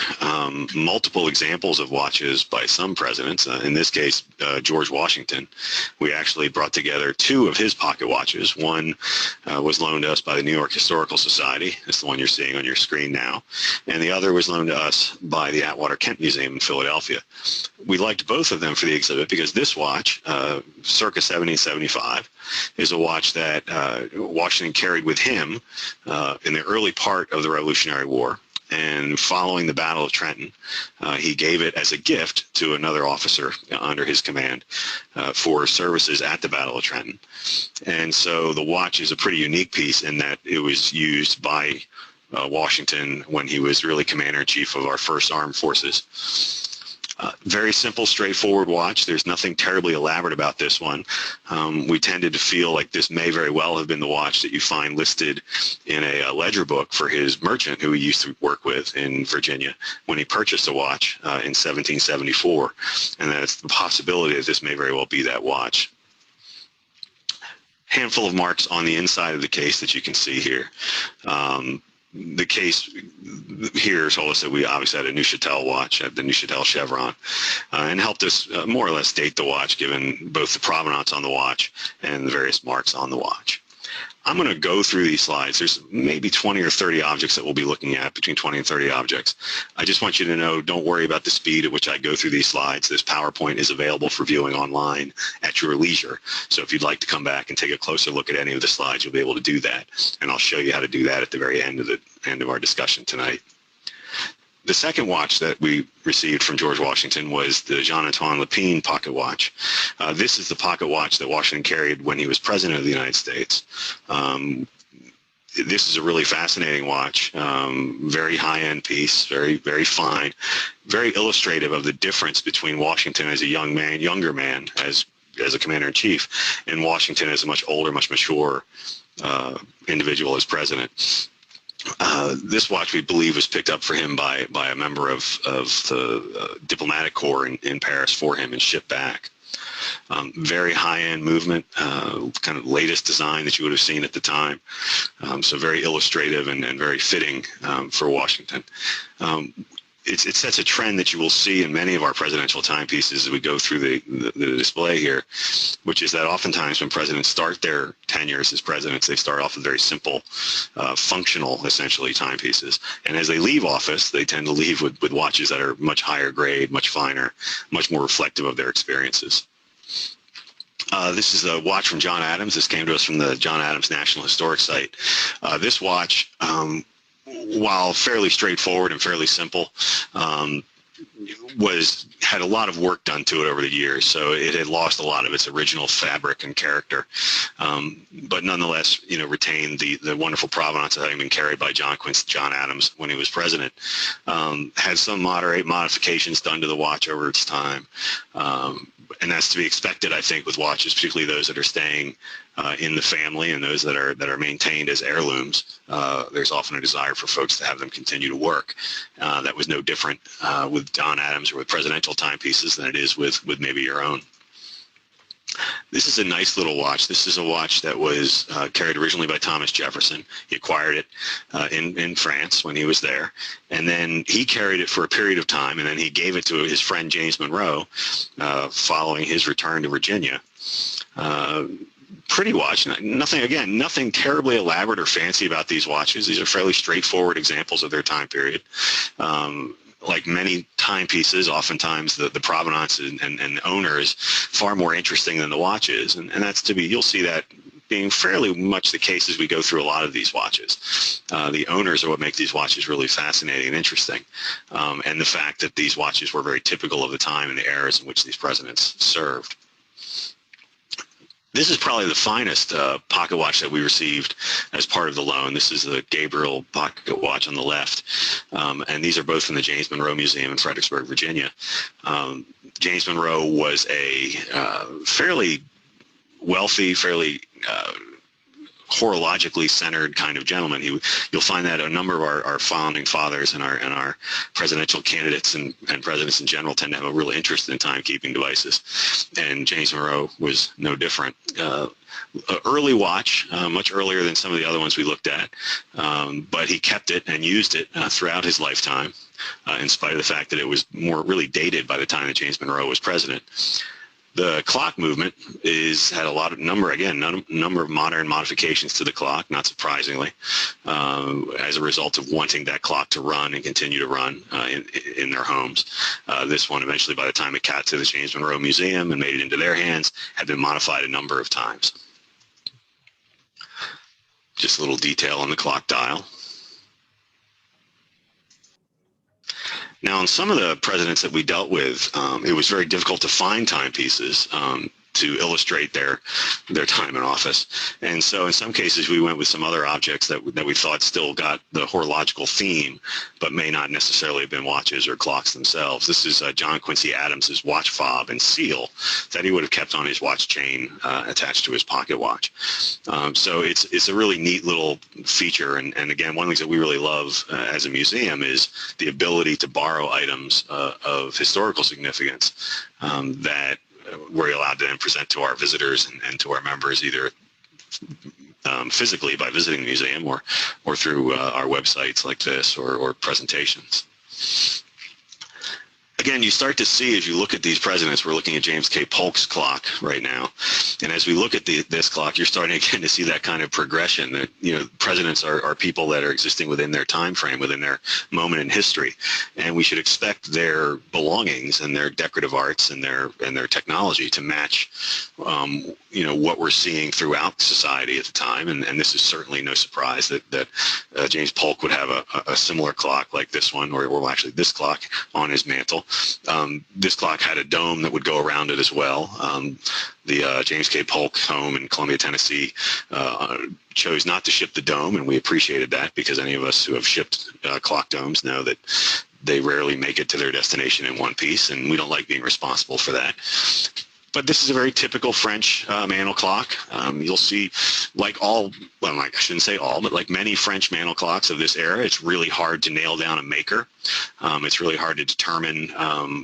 Speaker 19: multiple examples of watches by some presidents. In this case, George Washington. We actually brought together 2 of his pocket watches. One was loaned to us by the New York Historical Society. That's the one you're seeing on your screen now. And the other was loaned to us by the Atwater Kent Museum in Philadelphia. We liked both of them for the exhibit because this watch, circa 1775, is a watch that Washington carried with him in the early part of the Revolutionary War. And following the Battle of Trenton, he gave it as a gift to another officer under his command for services at the Battle of Trenton. And so the watch is a pretty unique piece in that it was used by Washington when he was really commander-in-chief of our first armed forces. Very simple, straightforward watch. There's nothing terribly elaborate about this one. We tended to feel like this may very well have been the watch that you find listed in a ledger book for his merchant who he used to work with in Virginia when he purchased a watch in 1774. And that's the possibility that this may very well be that watch. Handful of marks on the inside of the case that you can see here. The case here told us that we obviously had a Neuchâtel watch, the Neuchâtel chevron, and helped us more or less date the watch given both the provenance on the watch and the various marks on the watch. I'm going to go through these slides. There's maybe 20 or 30 objects that we'll be looking at, between 20 and 30 objects. I just want you to know, don't worry about the speed at which I go through these slides. This PowerPoint is available for viewing online at your leisure. So if you'd like to come back and take a closer look at any of the slides, you'll be able to do that. And I'll show you how to do that at the very end of our discussion tonight. The second watch that we received from George Washington was the Jean-Antoine Lepine pocket watch. This is the pocket watch that Washington carried when he was president of the United States. This is a really fascinating watch, very high-end piece, very, very fine, very illustrative of the difference between Washington as a younger man, as a commander-in-chief, and Washington as a much older, much mature individual as president. This watch, we believe, was picked up for him by a member of the diplomatic corps in Paris for him and shipped back. Very high-end movement, kind of latest design that you would have seen at the time. So very illustrative and very fitting for Washington. It sets a trend that you will see in many of our presidential timepieces as we go through the display here, which is that oftentimes when presidents start their tenures as presidents, they start off with very simple, functional, essentially, timepieces. And as they leave office, they tend to leave with watches that are much higher grade, much finer, much more reflective of their experiences. This is a watch from John Adams. This came to us from the John Adams National Historic Site. This watch, while fairly straightforward and fairly simple, had a lot of work done to it over the years, so it had lost a lot of its original fabric and character, but nonetheless, retained the wonderful provenance of having been carried by John Adams when he was president. Had some moderate modifications done to the watch over its time, and that's to be expected, I think, with watches, particularly those that are staying in the family and those that are maintained as heirlooms. There's often a desire for folks to have them continue to work. That was no different with John Adams or with presidential timepieces than it is with maybe your own. This is a nice little watch. This is a watch that was carried originally by Thomas Jefferson. He acquired it in France when he was there. And then he carried it for a period of time, and then he gave it to his friend James Monroe following his return to Virginia. Pretty watch. Nothing terribly elaborate or fancy about these watches. These are fairly straightforward examples of their time period. Like many timepieces, oftentimes the provenance and owner is far more interesting than the watch is. And that's you'll see that being fairly much the case as we go through a lot of these watches. The owners are what make these watches really fascinating and interesting. And the fact that these watches were very typical of the time and the eras in which these presidents served. This is probably the finest pocket watch that we received as part of the loan. This is the Gabriel pocket watch on the left, and these are both from the James Monroe Museum in Fredericksburg, Virginia. James Monroe was a fairly wealthy, fairly horologically centered kind of gentleman. You'll find that a number of our founding fathers and our presidential candidates and presidents in general tend to have a real interest in timekeeping devices, and James Monroe was no different. Early watch, much earlier than some of the other ones we looked at, but he kept it and used it throughout his lifetime, in spite of the fact that it was more really dated by the time that James Monroe was president. The clock movement had a number of modern modifications to the clock, not surprisingly, as a result of wanting that clock to run and continue to run in their homes. This one, eventually, by the time it got to the James Monroe Museum and made it into their hands, had been modified a number of times. Just a little detail on the clock dial. Now, on some of the presidents that we dealt with, it was very difficult to find timepieces to illustrate their time in office. And so in some cases, we went with some other objects that we thought still got the horological theme, but may not necessarily have been watches or clocks themselves. This is John Quincy Adams's watch fob and seal that he would have kept on his watch chain attached to his pocket watch. So it's a really neat little feature. And again, one of the things that we really love as a museum is the ability to borrow items of historical significance that we're allowed to then present to our visitors and to our members, either physically by visiting the museum or through our websites like this or presentations. Again, you start to see, as you look at these presidents, we're looking at James K. Polk's clock right now. And as we look at this clock, you're starting again to see that kind of progression that, presidents are people that are existing within their time frame, within their moment in history. And we should expect their belongings and their decorative arts and their technology to match, what we're seeing throughout society at the time. And this is certainly no surprise that James Polk would have a similar clock like this one, or actually this clock on his mantle. This clock had a dome that would go around it as well. The James K. Polk home in Columbia, Tennessee chose not to ship the dome, and we appreciated that because any of us who have shipped clock domes know that they rarely make it to their destination in one piece, and we don't like being responsible for that. But this is a very typical French mantle clock. You'll see, like I shouldn't say all, but like many French mantle clocks of this era, it's really hard to nail down a maker. It's really hard to determine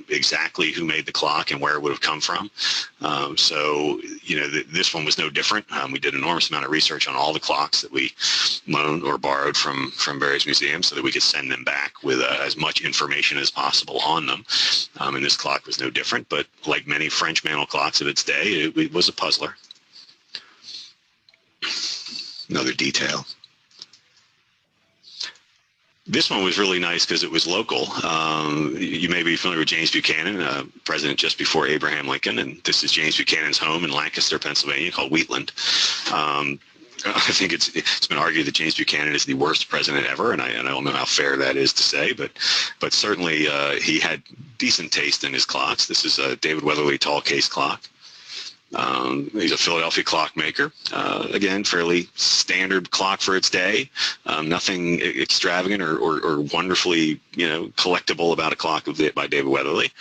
Speaker 19: exactly who made the clock and where it would have come from. So, this one was no different. We did an enormous amount of research on all the clocks that we loaned or borrowed from various museums so that we could send them back with as much information as possible on them. And this clock was no different, but like many French mantle clocks of its day, it was a puzzler. Another detail. This one was really nice because it was local. You may be familiar with James Buchanan, president just before Abraham Lincoln, and this is James Buchanan's home in Lancaster, Pennsylvania, called Wheatland. I think it's been argued that James Buchanan is the worst president ever, and I don't know how fair that is to say, but certainly he had decent taste in his clocks. This is a David Weatherly tall case clock. He's a Philadelphia clockmaker. Again, fairly standard clock for its day. Nothing extravagant or wonderfully, collectible about a clock by David Weatherly.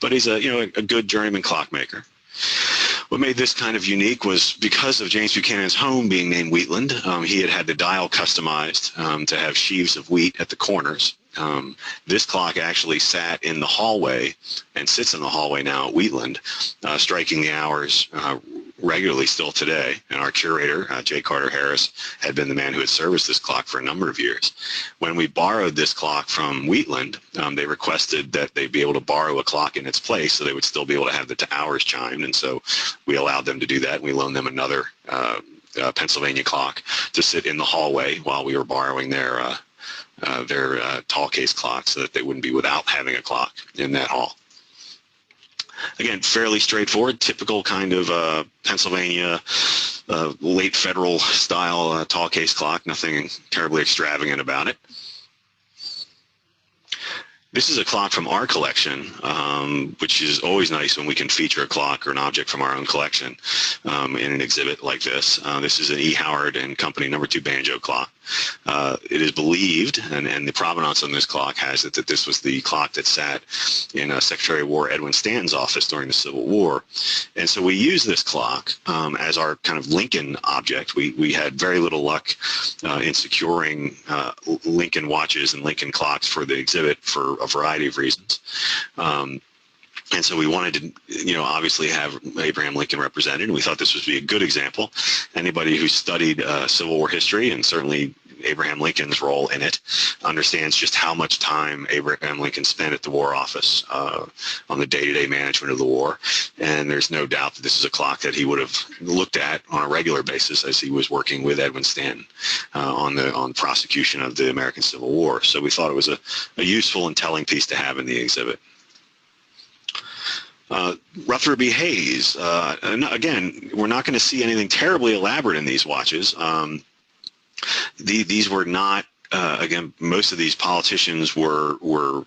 Speaker 19: But he's a good journeyman clockmaker. What made this kind of unique was because of James Buchanan's home being named Wheatland, he had the dial customized to have sheaves of wheat at the corners. This clock actually sat in the hallway and sits in the hallway now at Wheatland, striking the hours regularly still today. And our curator, J. Carter Harris, had been the man who had serviced this clock for a number of years. When we borrowed this clock from Wheatland, they requested that they be able to borrow a clock in its place so they would still be able to have the hours chimed. And so we allowed them to do that. We loaned them another Pennsylvania clock to sit in the hallway while we were borrowing their tall case clock so that they wouldn't be without having a clock in that hall. Again, fairly straightforward, typical kind of Pennsylvania late federal style tall case clock, nothing terribly extravagant about it. This is a clock from our collection, which is always nice when we can feature a clock or an object from our own collection in an exhibit like this. This is an E. Howard and Company No. 2 banjo clock. It is believed, and the provenance on this clock has it, that this was the clock that sat in Secretary of War Edwin Stanton's office during the Civil War. And so we use this clock as our kind of Lincoln object. We had very little luck in securing Lincoln watches and Lincoln clocks for the exhibit for a variety of reasons. And so we wanted to, obviously have Abraham Lincoln represented. And we thought this would be a good example. Anybody who studied Civil War history, and certainly Abraham Lincoln's role in it, understands just how much time Abraham Lincoln spent at the War Office on the day-to-day management of the war. And there's no doubt that this is a clock that he would have looked at on a regular basis as he was working with Edwin Stanton on the prosecution of the American Civil War. So we thought it was a useful and telling piece to have in the exhibit. Rutherford B. Hayes. Again, we're not going to see anything terribly elaborate in these watches. These were not, again, most of these politicians were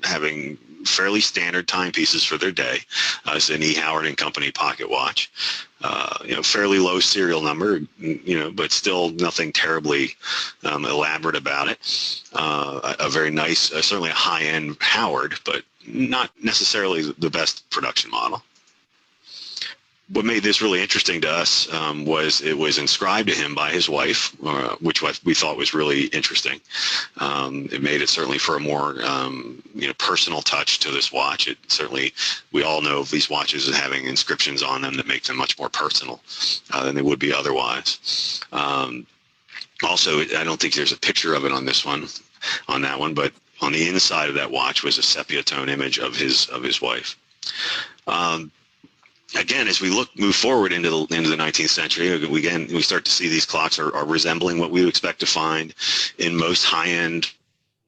Speaker 19: having fairly standard timepieces for their day. It's an E. Howard and Company pocket watch. Fairly low serial number, but still nothing terribly elaborate about it. A very nice, certainly a high-end Howard, but not necessarily the best production model. What made this really interesting to us was it was inscribed to him by his wife, which we thought was really interesting. It made it certainly for a more personal touch to this watch. It certainly, we all know of these watches as having inscriptions on them that make them much more personal than they would be otherwise. Also, I don't think there's a picture of it on this one, on that one, but on the inside of that watch was a sepia tone image of his wife. Again, as we move forward into the 19th century, we start to see these clocks are resembling what we would expect to find in most high-end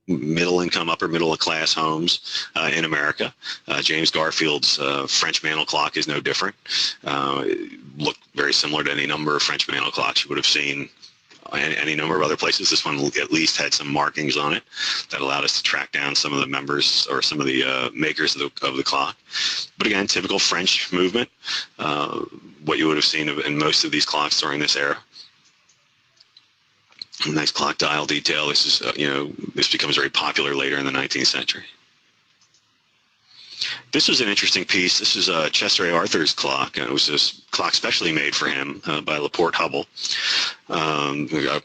Speaker 19: middle-income, upper-middle-class homes in America. James Garfield's French mantle clock is no different. It looked very similar to any number of French mantle clocks you would have seen any number of other places. This one at least had some markings on it that allowed us to track down some of the members or some of the makers of the clock. But again, typical French movement, what you would have seen in most of these clocks during this era. Nice clock dial detail. This is, this becomes very popular later in the 19th century. This was an interesting piece. This is Chester A. Arthur's clock. It was this clock specially made for him by LaPorte Hubble, a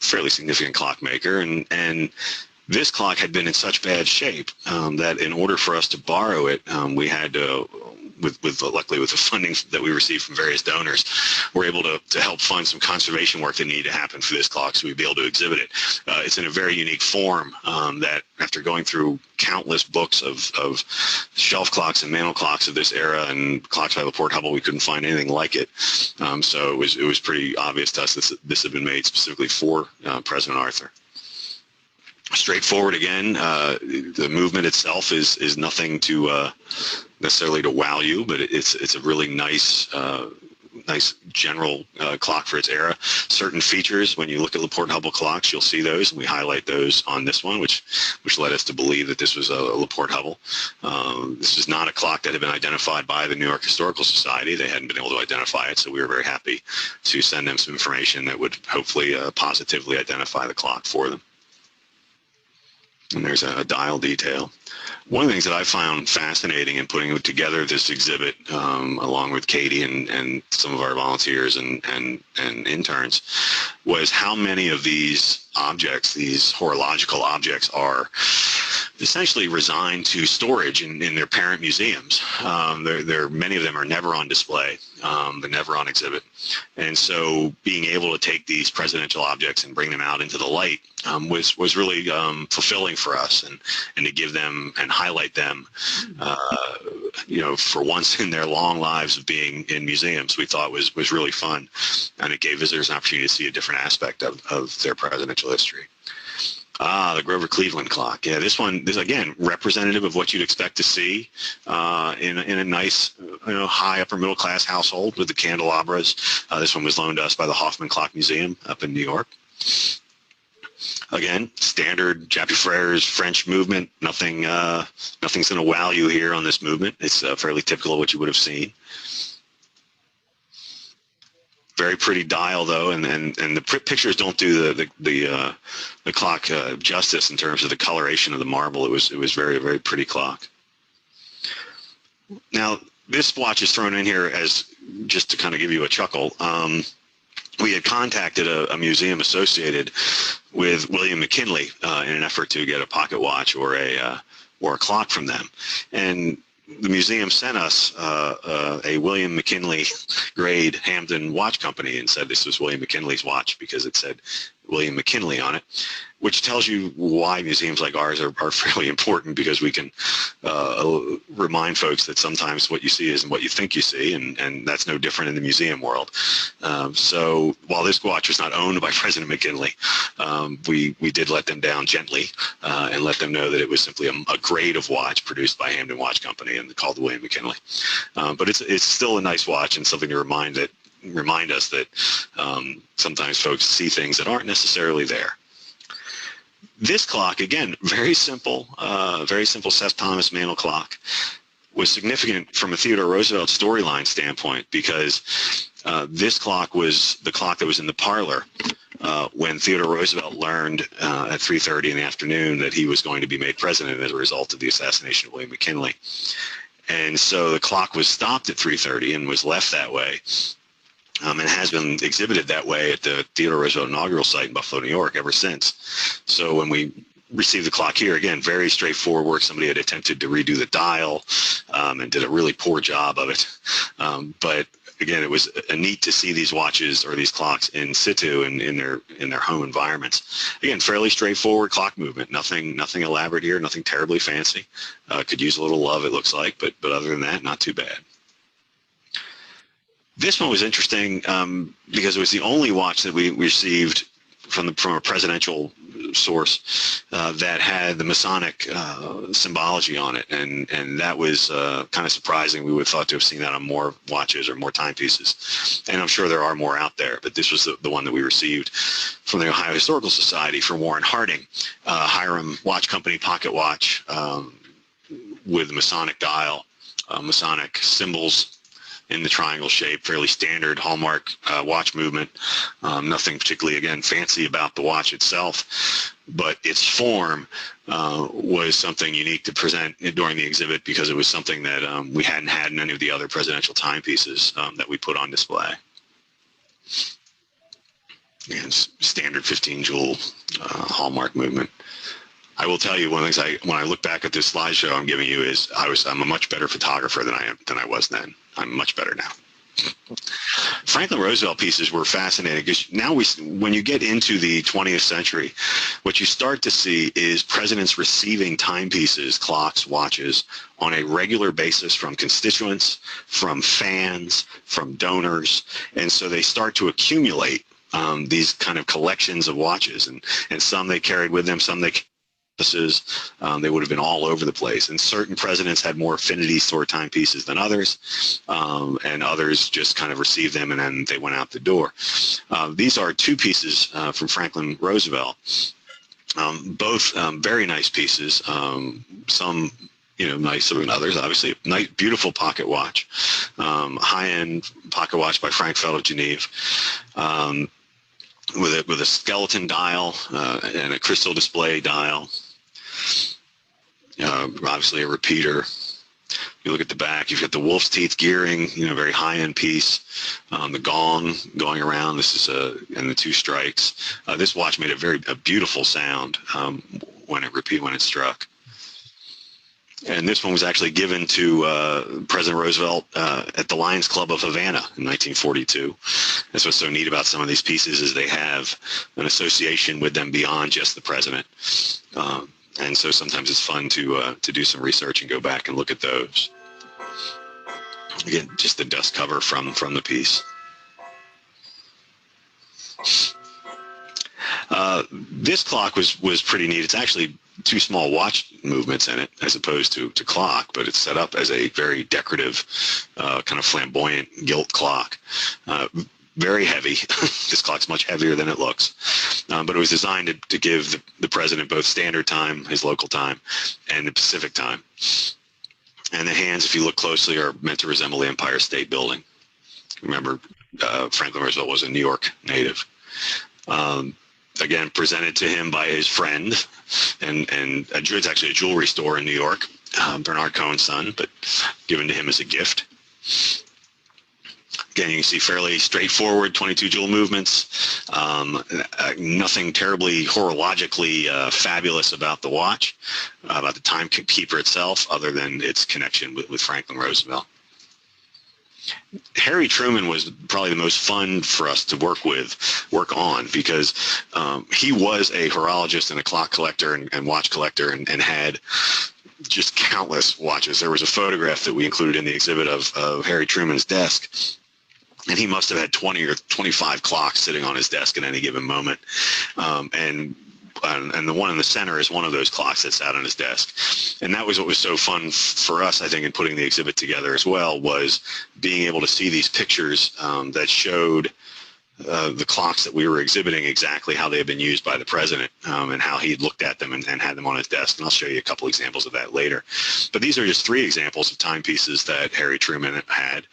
Speaker 19: fairly significant clockmaker. And this clock had been in such bad shape that in order for us to borrow it, we had to, luckily with the funding that we received from various donors, we're able to help fund some conservation work that needed to happen for this clock so we'd be able to exhibit it. It's in a very unique form that after going through countless books of shelf clocks and mantle clocks of this era and clocks by LaPorte Hubble, we couldn't find anything like it. So it was pretty obvious to us that this had been made specifically for President Arthur. Straightforward again. The movement itself is nothing to necessarily to wow you, but it's a really nice general clock for its era. Certain features, when you look at LaPorte Hubble clocks, you'll see those, and we highlight those on this one, which led us to believe that this was a LaPorte Hubble. This is not a clock that had been identified by the New York Historical Society. They hadn't been able to identify it, so we were very happy to send them some information that would hopefully positively identify the clock for them. And there's a dial detail. One of the things that I found fascinating in putting together this exhibit, along with Katie and some of our volunteers and interns, was how many of these objects, these horological objects, are essentially resigned to storage in their parent museums. Many of them are never on display. They're never on exhibit. And so being able to take these presidential objects and bring them out into the light was really fulfilling for us, and to give them and highlight them, for once in their long lives of being in museums, we thought was really fun. And it gave visitors an opportunity to see a different aspect of their presidential history. The Grover Cleveland clock. Yeah, this again, representative of what you'd expect to see in a nice, high upper middle class household with the candelabras. This one was loaned to us by the Hoffman Clock Museum up in New York. Again, standard Jacques Frere's French movement. Nothing's going to wow you here on this movement. It's fairly typical of what you would have seen. Very pretty dial though, and the pictures don't do the clock justice in terms of the coloration of the marble. It was very, very pretty clock. Now this watch is thrown in here as just to kind of give you a chuckle. We had contacted a museum associated with William McKinley in an effort to get a pocket watch or a clock from them, and the museum sent us a William McKinley grade Hampton watch company and said this was William McKinley's watch because it said William McKinley on it, which tells you why museums like ours are fairly important, because we can remind folks that sometimes what you see isn't what you think you see, and that's no different in the museum world. So while this watch was not owned by President McKinley, we did let them down gently and let them know that it was simply a grade of watch produced by Hampton Watch Company and called the William McKinley. But it's still a nice watch and something to remind us that sometimes folks see things that aren't necessarily there. This clock, again, very simple Seth Thomas Mantel clock, was significant from a Theodore Roosevelt storyline standpoint because this clock was the clock that was in the parlor when Theodore Roosevelt learned at 3:30 in the afternoon that he was going to be made president as a result of the assassination of William McKinley. And so the clock was stopped at 3:30 and was left that way. And has been exhibited that way at the Theodore Roosevelt inaugural site in Buffalo, New York ever since. So when we received the clock here, again, very straightforward work. Somebody had attempted to redo the dial and did a really poor job of it. But again, it was neat to see these watches or these clocks in situ and in their home environments. Again, fairly straightforward clock movement. Nothing elaborate here. Nothing terribly fancy. Could use a little love, it looks like, but other than that, not too bad. This one was interesting because it was the only watch that we received from a presidential source that had the Masonic symbology on it, and that was kind of surprising. We would have thought to have seen that on more watches or more timepieces, and I'm sure there are more out there, but this was the one that we received from the Ohio Historical Society for Warren Harding, Hiram Watch Company pocket watch with Masonic dial, Masonic symbols in the triangle shape, fairly standard hallmark watch movement. Nothing particularly, again, fancy about the watch itself, but its form was something unique to present during the exhibit because it was something that we hadn't had in any of the other presidential timepieces that we put on display. And standard 15 jewel hallmark movement. I will tell you one of the things when I look back at this slideshow I'm giving you is I'm a much better photographer than I was then. I'm much better now. Franklin Roosevelt pieces were fascinating because now when you get into the 20th century, what you start to see is presidents receiving timepieces, clocks, watches on a regular basis from constituents, from fans, from donors, and so they start to accumulate these kind of collections of watches, and some they carried with them, some they they would have been all over the place, and certain presidents had more affinity toward timepieces than others, and others just kind of received them and then they went out the door. These are two pieces from Franklin Roosevelt, both very nice pieces, some nicer than others. Obviously, nice, beautiful pocket watch, high-end pocket watch by Frank Feld of Geneva, with a skeleton dial and a crystal display dial. Obviously a repeater. You look at the back, you've got the wolf's teeth gearing, very high-end piece. The gong going around. This is and the two strikes. This watch made a beautiful sound when it struck. And this one was actually given to President Roosevelt at the Lions Club of Havana in 1942. That's what's so neat about some of these pieces is they have an association with them beyond just the president. And so sometimes it's fun to do some research and go back and look at those. Again, just the dust cover from the piece. This clock was pretty neat. It's actually two small watch movements in it as opposed to clock, but it's set up as a very decorative, kind of flamboyant gilt clock. very heavy. This clock's much heavier than it looks, but it was designed to give the president both standard time, his local time, and the Pacific time. And the hands, if you look closely, are meant to resemble the Empire State Building. Remember, Franklin Roosevelt was a New York native. Again, presented to him by his friend, and it's actually a jewelry store in New York, Bernard Cohen's son, but given to him as a gift. Again, you can see fairly straightforward 22 jewel movements. Nothing terribly horologically fabulous about the watch, about the timekeeper itself, other than its connection with Franklin Roosevelt. Harry Truman was probably the most fun for us to work on, because he was a horologist and a clock collector and watch collector, and had just countless watches. There was a photograph that we included in the exhibit of Harry Truman's desk, and he must have had 20 or 25 clocks sitting on his desk at any given moment. And the one in the center is one of those clocks that sat on his desk. And that was what was so fun for us, I think, in putting the exhibit together as well, was being able to see these pictures that showed the clocks that we were exhibiting, exactly how they had been used by the president, and how he looked at them and had them on his desk. And I'll show you a couple examples of that later. But these are just 3 examples of timepieces that Harry Truman had.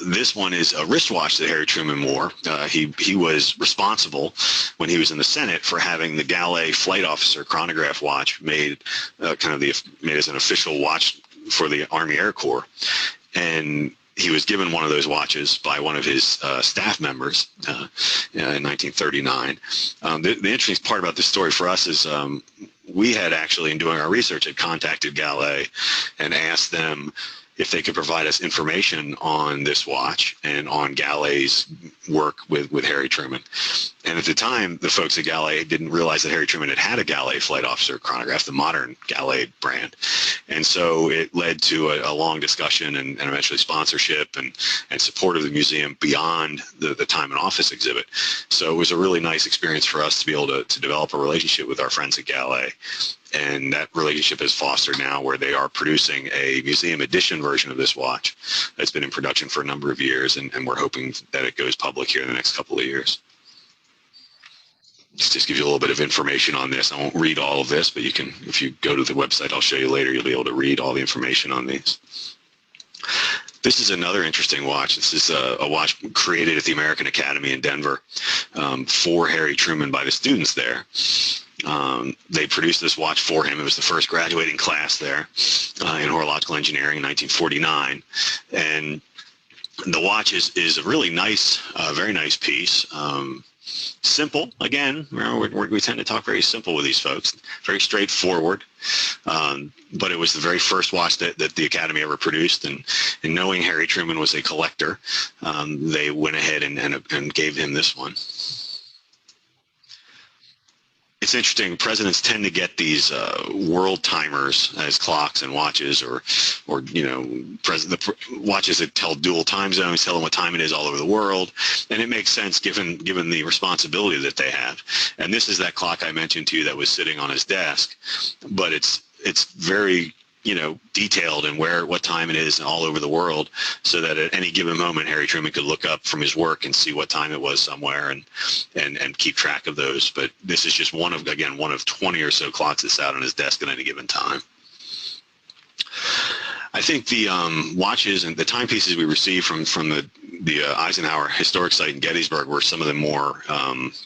Speaker 19: This one is a wristwatch that Harry Truman wore. He was responsible when he was in the Senate for having the Gallet flight officer chronograph watch made made as an official watch for the Army Air Corps. And he was given one of those watches by one of his staff members in 1939. The interesting part about this story for us is we had actually, in doing our research, had contacted Gallet and asked them if they could provide us information on this watch and on Gallet's work with Harry Truman. And at the time, the folks at Gallet didn't realize that Harry Truman had a Gallet flight officer chronograph, the modern Gallet brand. And so it led to a long discussion and eventually sponsorship and support of the museum beyond the time and office exhibit. So it was a really nice experience for us to be able to develop a relationship with our friends at Gallet. And that relationship has fostered now where they are producing a museum edition version of this watch that's been in production for a number of years, and we're hoping that it goes public here in the next couple of years. Just give you a little bit of information on this. I won't read all of this, but you can, if you go to the website, I'll show you later, you'll be able to read all the information on these. This is another interesting watch. This is a watch created at the American Academy in Denver for Harry Truman by the students there. They produced this watch for him. It was the first graduating class there in horological engineering in 1949. And the watch is a really nice, very nice piece. Simple, again, we tend to talk very simple with these folks, very straightforward. But it was the very first watch that the Academy ever produced. And knowing Harry Truman was a collector, they went ahead and gave him this one. It's interesting, presidents tend to get these world timers as clocks and watches, or the watches that tell dual time zones, tell them what time it is all over the world. And it makes sense given the responsibility that they have. And this is that clock I mentioned to you that was sitting on his desk, but it's very detailed in what time it is all over the world, so that at any given moment, Harry Truman could look up from his work and see what time it was somewhere and keep track of those. But this is just one of 20 or so clocks that sat on his desk at any given time. I think the watches and the timepieces we received from the Eisenhower Historic Site in Gettysburg were some of the more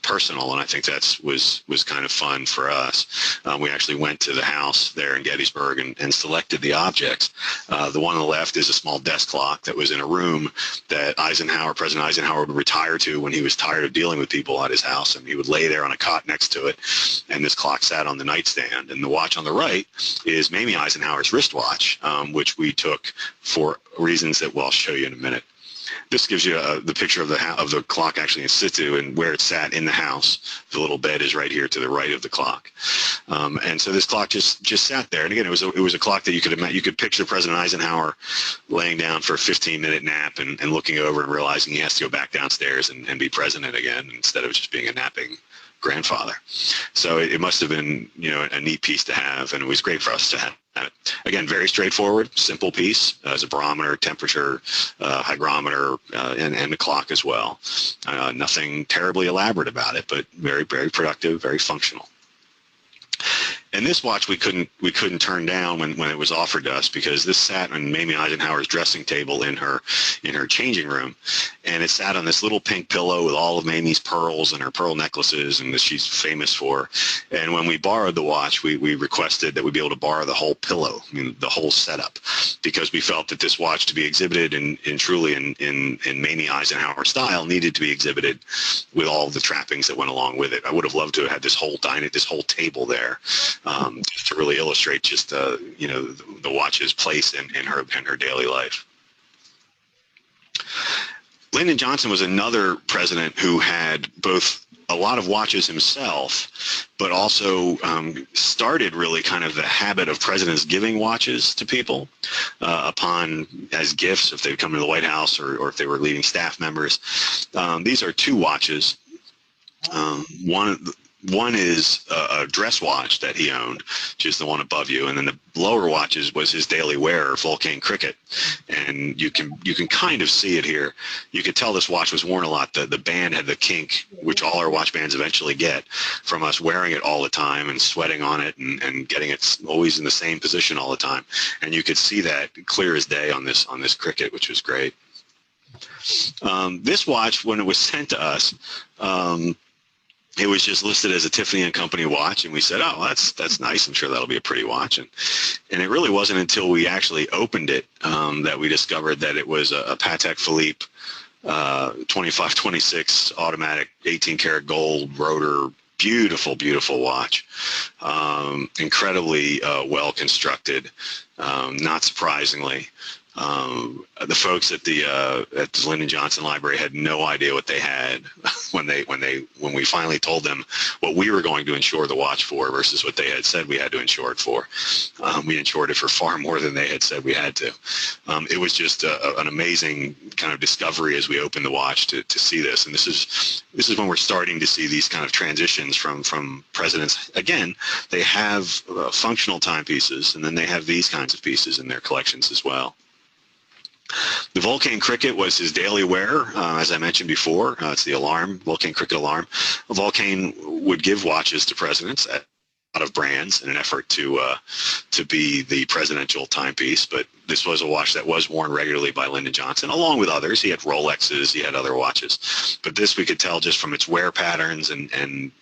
Speaker 19: personal, and I think that was kind of fun for us. We actually went to the house there in Gettysburg and selected the objects. The one on the left is a small desk clock that was in a room that President Eisenhower would retire to when he was tired of dealing with people at his house, and he would lay there on a cot next to it, and this clock sat on the nightstand. And the watch on the right is Mamie Eisenhower's wristwatch, which we took for reasons that I'll show you in a minute. This gives you the picture of the clock actually in situ and where it sat in the house. The little bed is right here to the right of the clock, and so this clock just sat there. And again, it was a clock that you could picture President Eisenhower laying down for a 15-minute nap and looking over and realizing he has to go back downstairs and be president again instead of just being a napping grandfather. So it must have been, a neat piece to have, and it was great for us to have it. Again, very straightforward, simple piece. As a barometer, temperature, hygrometer, and a clock as well. Nothing terribly elaborate about it, but very, very productive, very functional. And this watch we couldn't turn down when it was offered to us, because this sat on Mamie Eisenhower's dressing table in her changing room, and it sat on this little pink pillow with all of Mamie's pearls and her pearl necklaces, and that she's famous for. And when we borrowed the watch, we requested that we be able to borrow the whole pillow, the whole setup, because we felt that this watch, to be exhibited truly in Mamie Eisenhower style, needed to be exhibited with all the trappings that went along with it. I would have loved to have had this whole table there. Just to really illustrate just the watch's place in her daily life. Lyndon Johnson was another president who had both a lot of watches himself, but also started really kind of the habit of presidents giving watches to people as gifts if they come to the White House or if they were leaving staff members. These are two watches. One is a dress watch that he owned, which is the one above you, and then the lower watches was his daily wearer, Vulcan Cricket, and you can kind of see it here. You could tell this watch was worn a lot. The band had the kink, which all our watch bands eventually get from us wearing it all the time and sweating on it and getting it always in the same position all the time, and you could see that clear as day on this Cricket, which was great. This watch, when it was sent to us, it was just listed as a Tiffany & Company watch, and we said, "Oh, that's nice. I'm sure that'll be a pretty watch." And it really wasn't until we actually opened it that we discovered that it was a Patek Philippe 2526 automatic 18-karat gold rotor, beautiful, beautiful watch, incredibly well constructed. Not surprisingly. The folks at the Lyndon Johnson Library had no idea what they had when we finally told them what we were going to insure the watch for versus what they had said we had to insure it for. We insured it for far more than they had said we had to. It was just an amazing kind of discovery as we opened the watch to see this. And this is when we're starting to see these kind of transitions from presidents. Again, they have functional timepieces, and then they have these kinds of pieces in their collections as well. The Vulcan Cricket was his daily wear, as I mentioned before. It's the alarm, Vulcan Cricket alarm. Vulcan would give watches to presidents at a lot of brands in an effort to be the presidential timepiece. But this was a watch that was worn regularly by Lyndon Johnson, along with others. He had Rolexes, he had other watches. But this we could tell just from its wear patterns and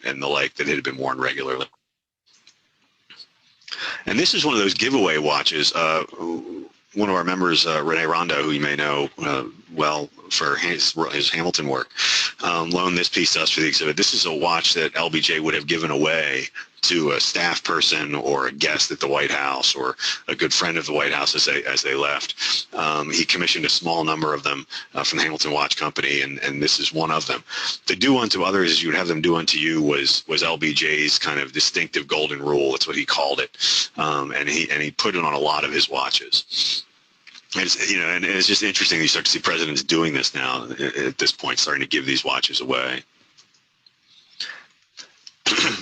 Speaker 19: the like that it had been worn regularly. And this is one of those giveaway watches. One of our members, Rene Rondo, who you may know well for his Hamilton work, loaned this piece to us for the exhibit. This is a watch that LBJ would have given away to a staff person or a guest at the White House or a good friend of the White House as they left. He commissioned a small number of them from the Hamilton Watch Company, and this is one of them. To do unto others as you would have them do unto you was LBJ's kind of distinctive golden rule. That's what he called it, and he put it on a lot of his watches. And it's just interesting that you start to see presidents doing this now at this point, starting to give these watches away.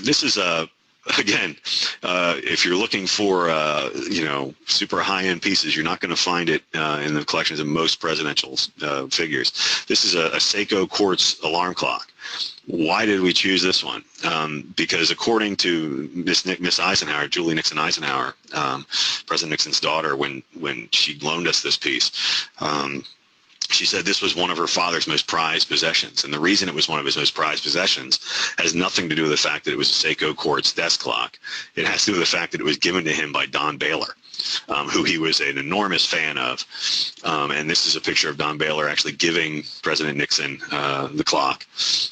Speaker 19: This is again, if you're looking for super high-end pieces, you're not going to find it in the collections of most presidential figures. This is a Seiko quartz alarm clock. Why did we choose this one? Because according to Miss Eisenhower, Julie Nixon Eisenhower, President Nixon's daughter, when she loaned us this piece, she said this was one of her father's most prized possessions. And the reason it was one of his most prized possessions has nothing to do with the fact that it was a Seiko quartz desk clock. It has to do with the fact that it was given to him by Don Baylor, who he was an enormous fan of. And this is a picture of Don Baylor actually giving President Nixon the clock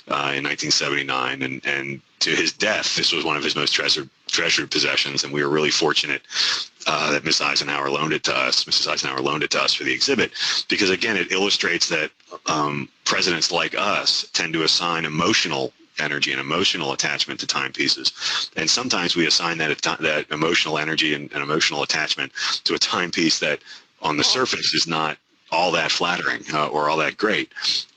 Speaker 19: in 1979. And to his death, this was one of his most treasured possessions. And we were really fortunate that Miss Eisenhower loaned it to us. Mrs. Eisenhower loaned it to us for the exhibit because, again, it illustrates that presidents like us tend to assign emotional energy and emotional attachment to timepieces, and sometimes we assign that emotional energy and emotional attachment to a timepiece that, on the surface, is not all that flattering or all that great.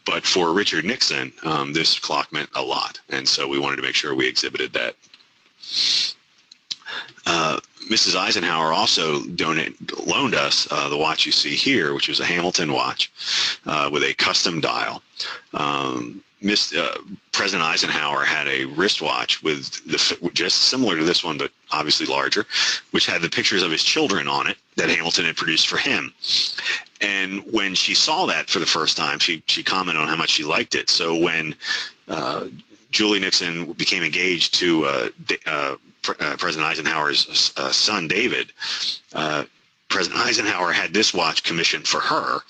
Speaker 19: But for Richard Nixon, this clock meant a lot, and so we wanted to make sure we exhibited that. Mrs. Eisenhower also loaned us the watch you see here, which was a Hamilton watch with a custom dial. President Eisenhower had a wristwatch with just similar to this one, but obviously larger, which had the pictures of his children on it that Hamilton had produced for him. And when she saw that for the first time, she commented on how much she liked it. So when Julie Nixon became engaged to President Eisenhower's son, David, President Eisenhower had this watch commissioned for her,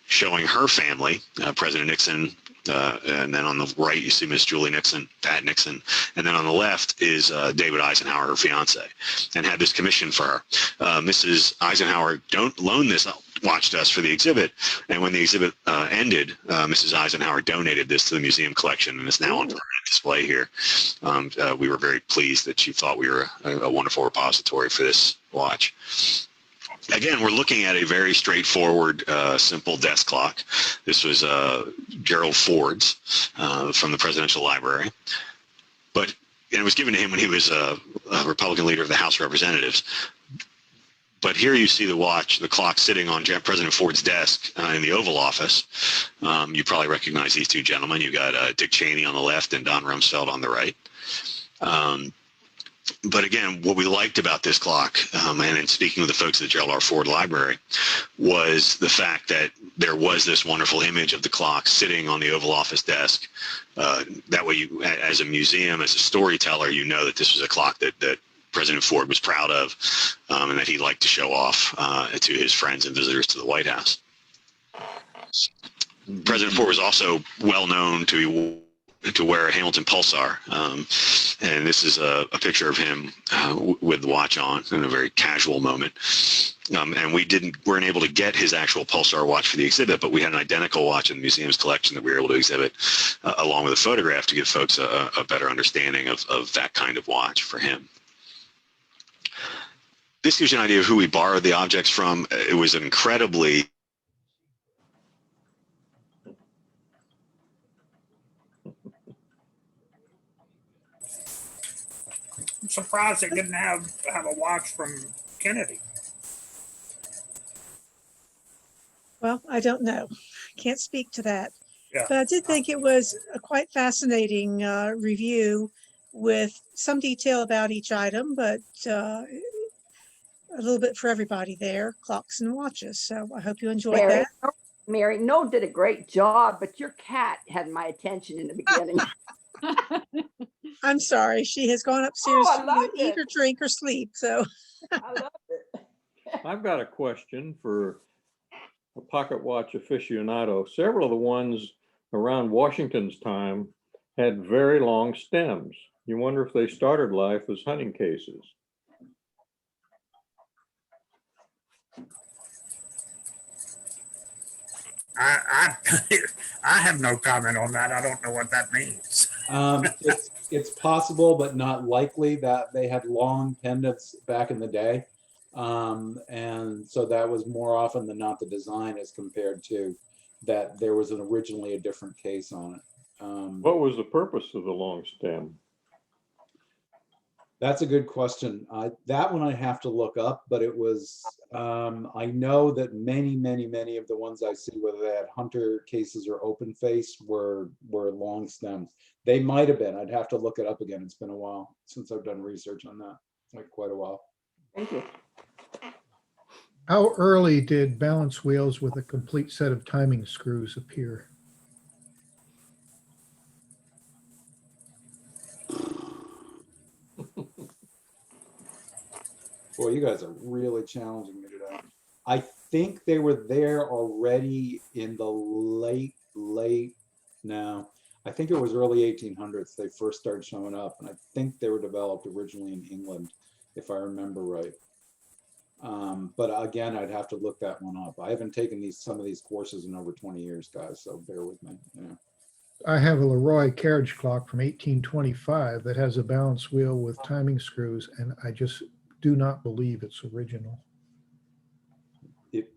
Speaker 19: showing her family, President Nixon, and then on the right you see Miss Julie Nixon, Pat Nixon, and then on the left is David Eisenhower, her fiance, and had this commissioned for her. Mrs. Eisenhower loaned this watch to us for the exhibit, and when the exhibit ended, Mrs. Eisenhower donated this to the museum collection, and it's now on permanent display here. We were very pleased that she thought we were a wonderful repository for this watch. Again, we're looking at a very straightforward, simple desk clock. This was Gerald Ford's from the Presidential Library, but it was given to him when he was a Republican leader of the House of Representatives. But here you see the clock sitting on President Ford's desk in the Oval Office. You probably recognize these two gentlemen. You've got Dick Cheney on the left and Don Rumsfeld on the right. But again, what we liked about this clock, and in speaking with the folks at the Gerald R. Ford Library, was the fact that there was this wonderful image of the clock sitting on the Oval Office desk. That way, you, as a museum, as a storyteller, you know that this was a clock that President Ford was proud of, and that he liked to show off to his friends and visitors to the White House. President Ford was also well known to wear a Hamilton pulsar, and this is a picture of him with the watch on in a very casual moment. And we weren't able to get his actual pulsar watch for the exhibit, but we had an identical watch in the museum's collection that we were able to exhibit along with a photograph to give folks a better understanding of that kind of watch for him. This gives you an idea of who we borrowed the objects from. It was an incredibly
Speaker 2: I'm surprised they didn't have a watch from Kennedy.
Speaker 4: Well, I don't know. Can't speak to that.
Speaker 2: Yeah.
Speaker 4: But I did think it was a quite fascinating review with some detail about each item, but a little bit for everybody there, clocks and watches. So I hope you enjoyed that.
Speaker 13: Mary, Noel did a great job, but your cat had my attention in the beginning.
Speaker 4: I'm sorry. She has gone upstairs
Speaker 13: I
Speaker 4: to
Speaker 13: loved
Speaker 4: eat
Speaker 13: it.
Speaker 4: or drink or sleep. So
Speaker 13: I loved it.
Speaker 10: I've got a question for a pocket watch aficionado. Several of the ones around Washington's time had very long stems. You wonder if they started life as hunting cases.
Speaker 2: I have no comment on that. I don't know what that means.
Speaker 5: It's possible, but not likely that they had long pendants back in the day. And so that was more often than not the design as compared to that there was originally a different case on it.
Speaker 10: What was the purpose of the long stem?
Speaker 5: That's a good question. That one I have to look up, but it was, I know that many of the ones I see, whether they had hunter cases or open face, were long stems. They might have been. I'd have to look it up again. It's been a while since I've done research on that, like quite a while.
Speaker 13: Thank you.
Speaker 6: How early did balance wheels with a complete set of timing screws appear?
Speaker 5: Boy, you guys are really challenging me today. I think they were there already in the late, no, I think it was early 1800s. They first started showing up, and I think they were developed originally in England, if I remember right. But again, I'd have to look that one up. I haven't taken some of these courses in over 20 years, guys, so bear with me. Yeah.
Speaker 6: I have a Leroy carriage clock from 1825 that has a balance wheel with timing screws, and I just do not believe it's original.
Speaker 5: It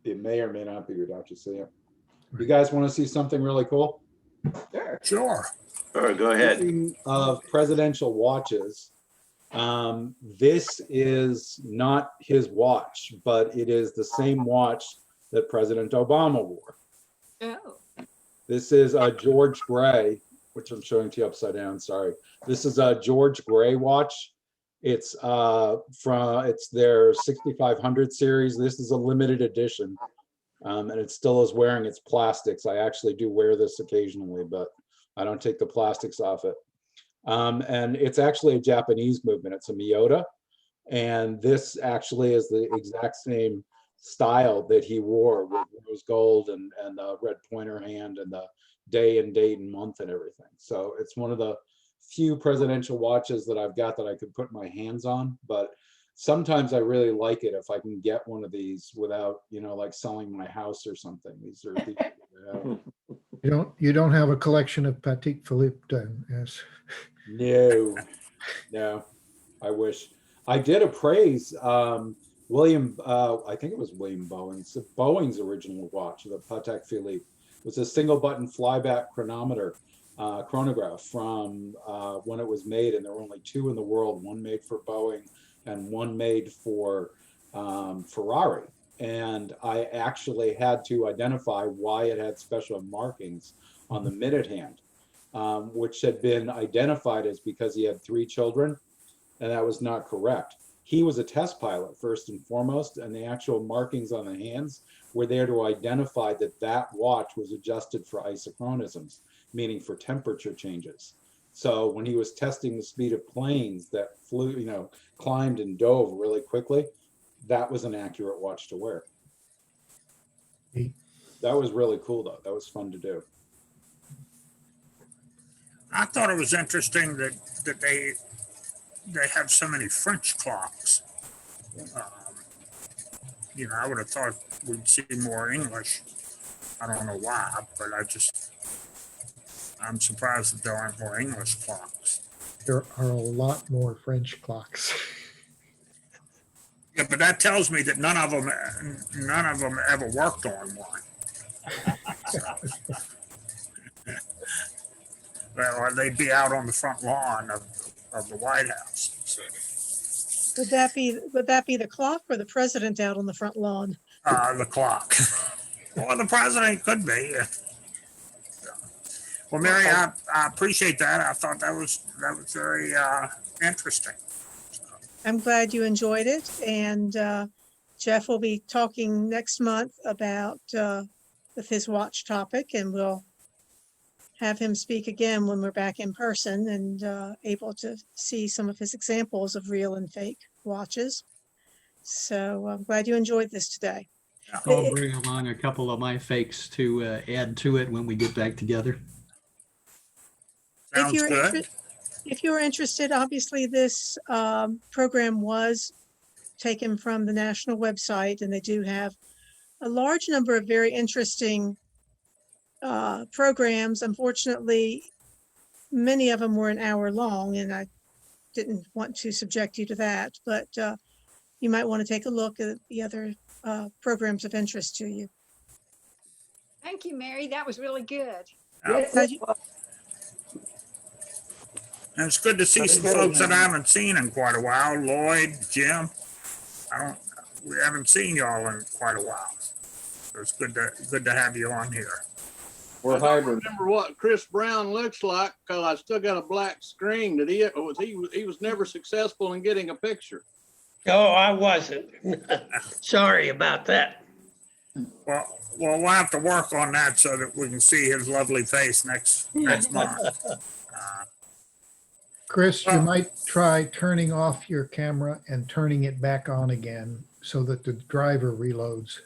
Speaker 5: may or may not be, Dr. Sam. You guys want to see something really cool?
Speaker 2: Sure.
Speaker 14: Sure, go ahead.
Speaker 5: Speaking of presidential watches, This is not his watch, but it is the same watch that President Obama wore.
Speaker 11: Oh.
Speaker 5: This is a George Gray, which I'm showing to you upside down, sorry. This is a George Gray watch. It's it's their 6500 series. This is a limited edition. And it still is wearing its plastics. I actually do wear this occasionally, but I don't take the plastics off it. And it's actually a Japanese movement. It's a Miyota. And this actually is the exact same style that he wore with rose gold and the red pointer hand and the day and date and month and everything. So it's one of the few presidential watches that I've got that I could put my hands on, but sometimes I really like it if I can get one of these without, like selling my house or something. These are
Speaker 6: You don't have a collection of Patek Philippe then, yes.
Speaker 5: No, I wish. I did appraise William, I think it was William Boeing's original watch, the Patek Philippe. It was a single button flyback chronograph from when it was made, and there were only two in the world, one made for Boeing and one made for Ferrari. And I actually had to identify why it had special markings on the minute hand, which had been identified as because he had 3 children, and that was not correct. He was a test pilot first and foremost, and the actual markings on the hands were there to identify that that watch was adjusted for isochronisms, meaning for temperature changes. So when he was testing the speed of planes that flew, climbed and dove really quickly, that was an accurate watch to wear. That was really cool, though. That was fun to do.
Speaker 2: I thought it was interesting that they have so many French clocks. I would have thought we'd see more English. I don't know why, but I'm surprised that there aren't more English clocks.
Speaker 6: There are a lot more French clocks.
Speaker 2: Yeah, but that tells me that none of them ever worked on one. Well, they'd be out on the front lawn of the White House. So.
Speaker 4: Would that be the clock or the president out on the front lawn?
Speaker 2: The clock. Well, the president could be. Well, Mary, I appreciate that. I thought that was very interesting.
Speaker 4: I'm glad you enjoyed it. And Jeff will be talking next month about with his watch topic, and we'll have him speak again when we're back in person and able to see some of his examples of real and fake watches. So I'm glad you enjoyed this today.
Speaker 20: I'll bring along a couple of my fakes to add to it when we get back together.
Speaker 2: Sounds good.
Speaker 4: If you're interested, obviously this program was taken from the national website, and they do have a large number of very interesting programs. Unfortunately, many of them were an hour long, and I didn't want to subject you to that, but you might want to take a look at the other programs of interest to you.
Speaker 11: Thank you, Mary. That was really good.
Speaker 2: And it's good to see some folks that I haven't seen in quite a while. Lloyd, Jim. We haven't seen y'all in quite a while. So it's good to have you on here.
Speaker 12: I don't remember what Chris Brown looks like because I still got a black screen. That he was never successful in getting a picture.
Speaker 17: Oh, I wasn't. Sorry about that.
Speaker 2: Well, we'll have to work on that so that we can see his lovely face next month.
Speaker 6: Chris, you might try turning off your camera and turning it back on again so that the driver reloads.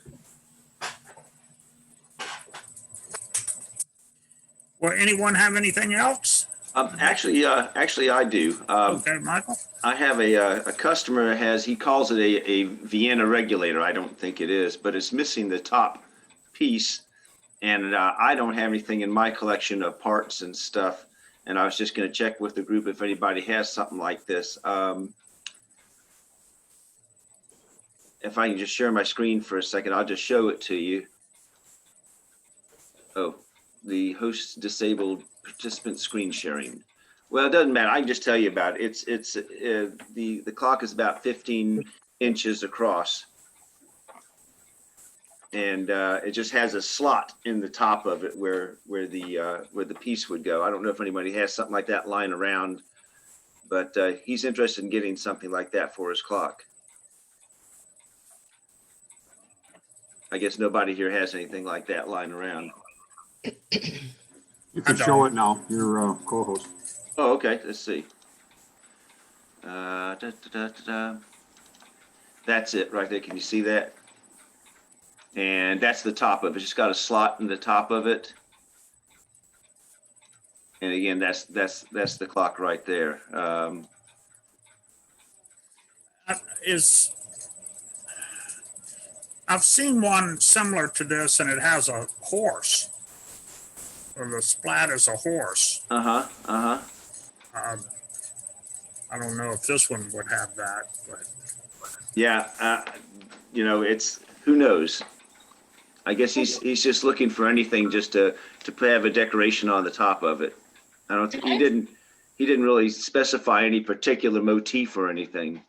Speaker 2: Well, anyone have anything else?
Speaker 14: Actually, I do.
Speaker 2: Okay, Michael.
Speaker 14: I have a customer he calls it a Vienna regulator. I don't think it is, but it's missing the top piece, and I don't have anything in my collection of parts and stuff. And I was just going to check with the group if anybody has something like this. If I can just share my screen for a second, I'll just show it to you. Oh, the host disabled participant screen sharing. Well, it doesn't matter. I can just tell you about it. The clock is about 15 inches across. And it just has a slot in the top of it where the piece would go. I don't know if anybody has something like that lying around, but he's interested in getting something like that for his clock. I guess nobody here has anything like that lying around.
Speaker 15: You can show it now, your co-host.
Speaker 14: Oh, okay. Let's see. That's it right there. Can you see that? And that's the top of it. It's just got a slot in the top of it. And again, that's the clock right there.
Speaker 2: I've seen one similar to this, and it has a horse. Or the splat is a horse.
Speaker 14: Uh-huh.
Speaker 2: I don't know if this one would have that, but
Speaker 14: Yeah. It's who knows. I guess he's just looking for anything just to have a decoration on the top of it. I don't think he didn't really specify any particular motif or anything.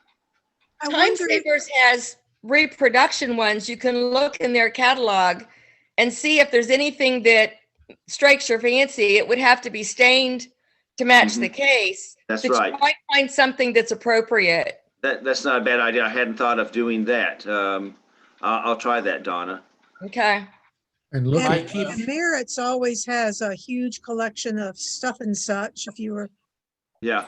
Speaker 9: Timesavers has reproduction ones. You can look in their catalog and see if there's anything that strikes your fancy. It would have to be stained to match the case.
Speaker 14: That's
Speaker 9: but
Speaker 14: right.
Speaker 9: You might find something that's appropriate.
Speaker 14: That's not a bad idea. I hadn't thought of doing that. I'll try that, Donna.
Speaker 9: Okay.
Speaker 6: And look,
Speaker 4: And Merritt's always has a huge collection of stuff and such. If you were,
Speaker 14: Yeah.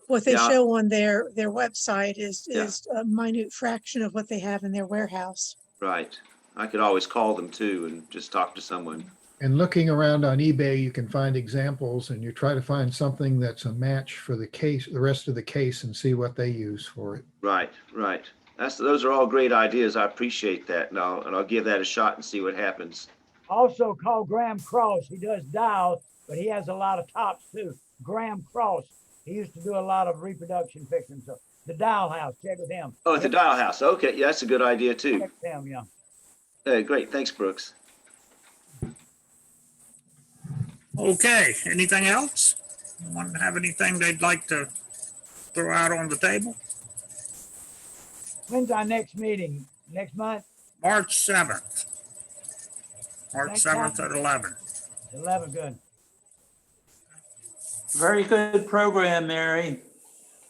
Speaker 4: what they
Speaker 14: Yeah.
Speaker 4: show on their website is a minute fraction of what they have in their warehouse.
Speaker 14: Right. I could always call them too and just talk to someone.
Speaker 6: and looking around on eBay, you can find examples, and you try to find something that's a match for the case, the rest of the case, and see what they use for it.
Speaker 14: Right. Those are all great ideas. I appreciate that, and I'll give that a shot and see what happens.
Speaker 7: Also call Graham Cross. He does dials, but he has a lot of tops too. Graham Cross. He used to do a lot of reproduction fixing. So the Dial House, check with him.
Speaker 14: Oh, at the Dial House. Okay, yeah, that's a good idea too.
Speaker 7: Check with him, yeah.
Speaker 14: Great. Thanks, Brooks.
Speaker 2: okay, anything else? Anyone have anything they'd like to throw out on the table?
Speaker 7: When's our next meeting? Next month?
Speaker 2: March 7th. March
Speaker 7: Next
Speaker 2: 7th
Speaker 7: month?
Speaker 2: at 11.
Speaker 7: 11, good.
Speaker 8: Very good program, Mary.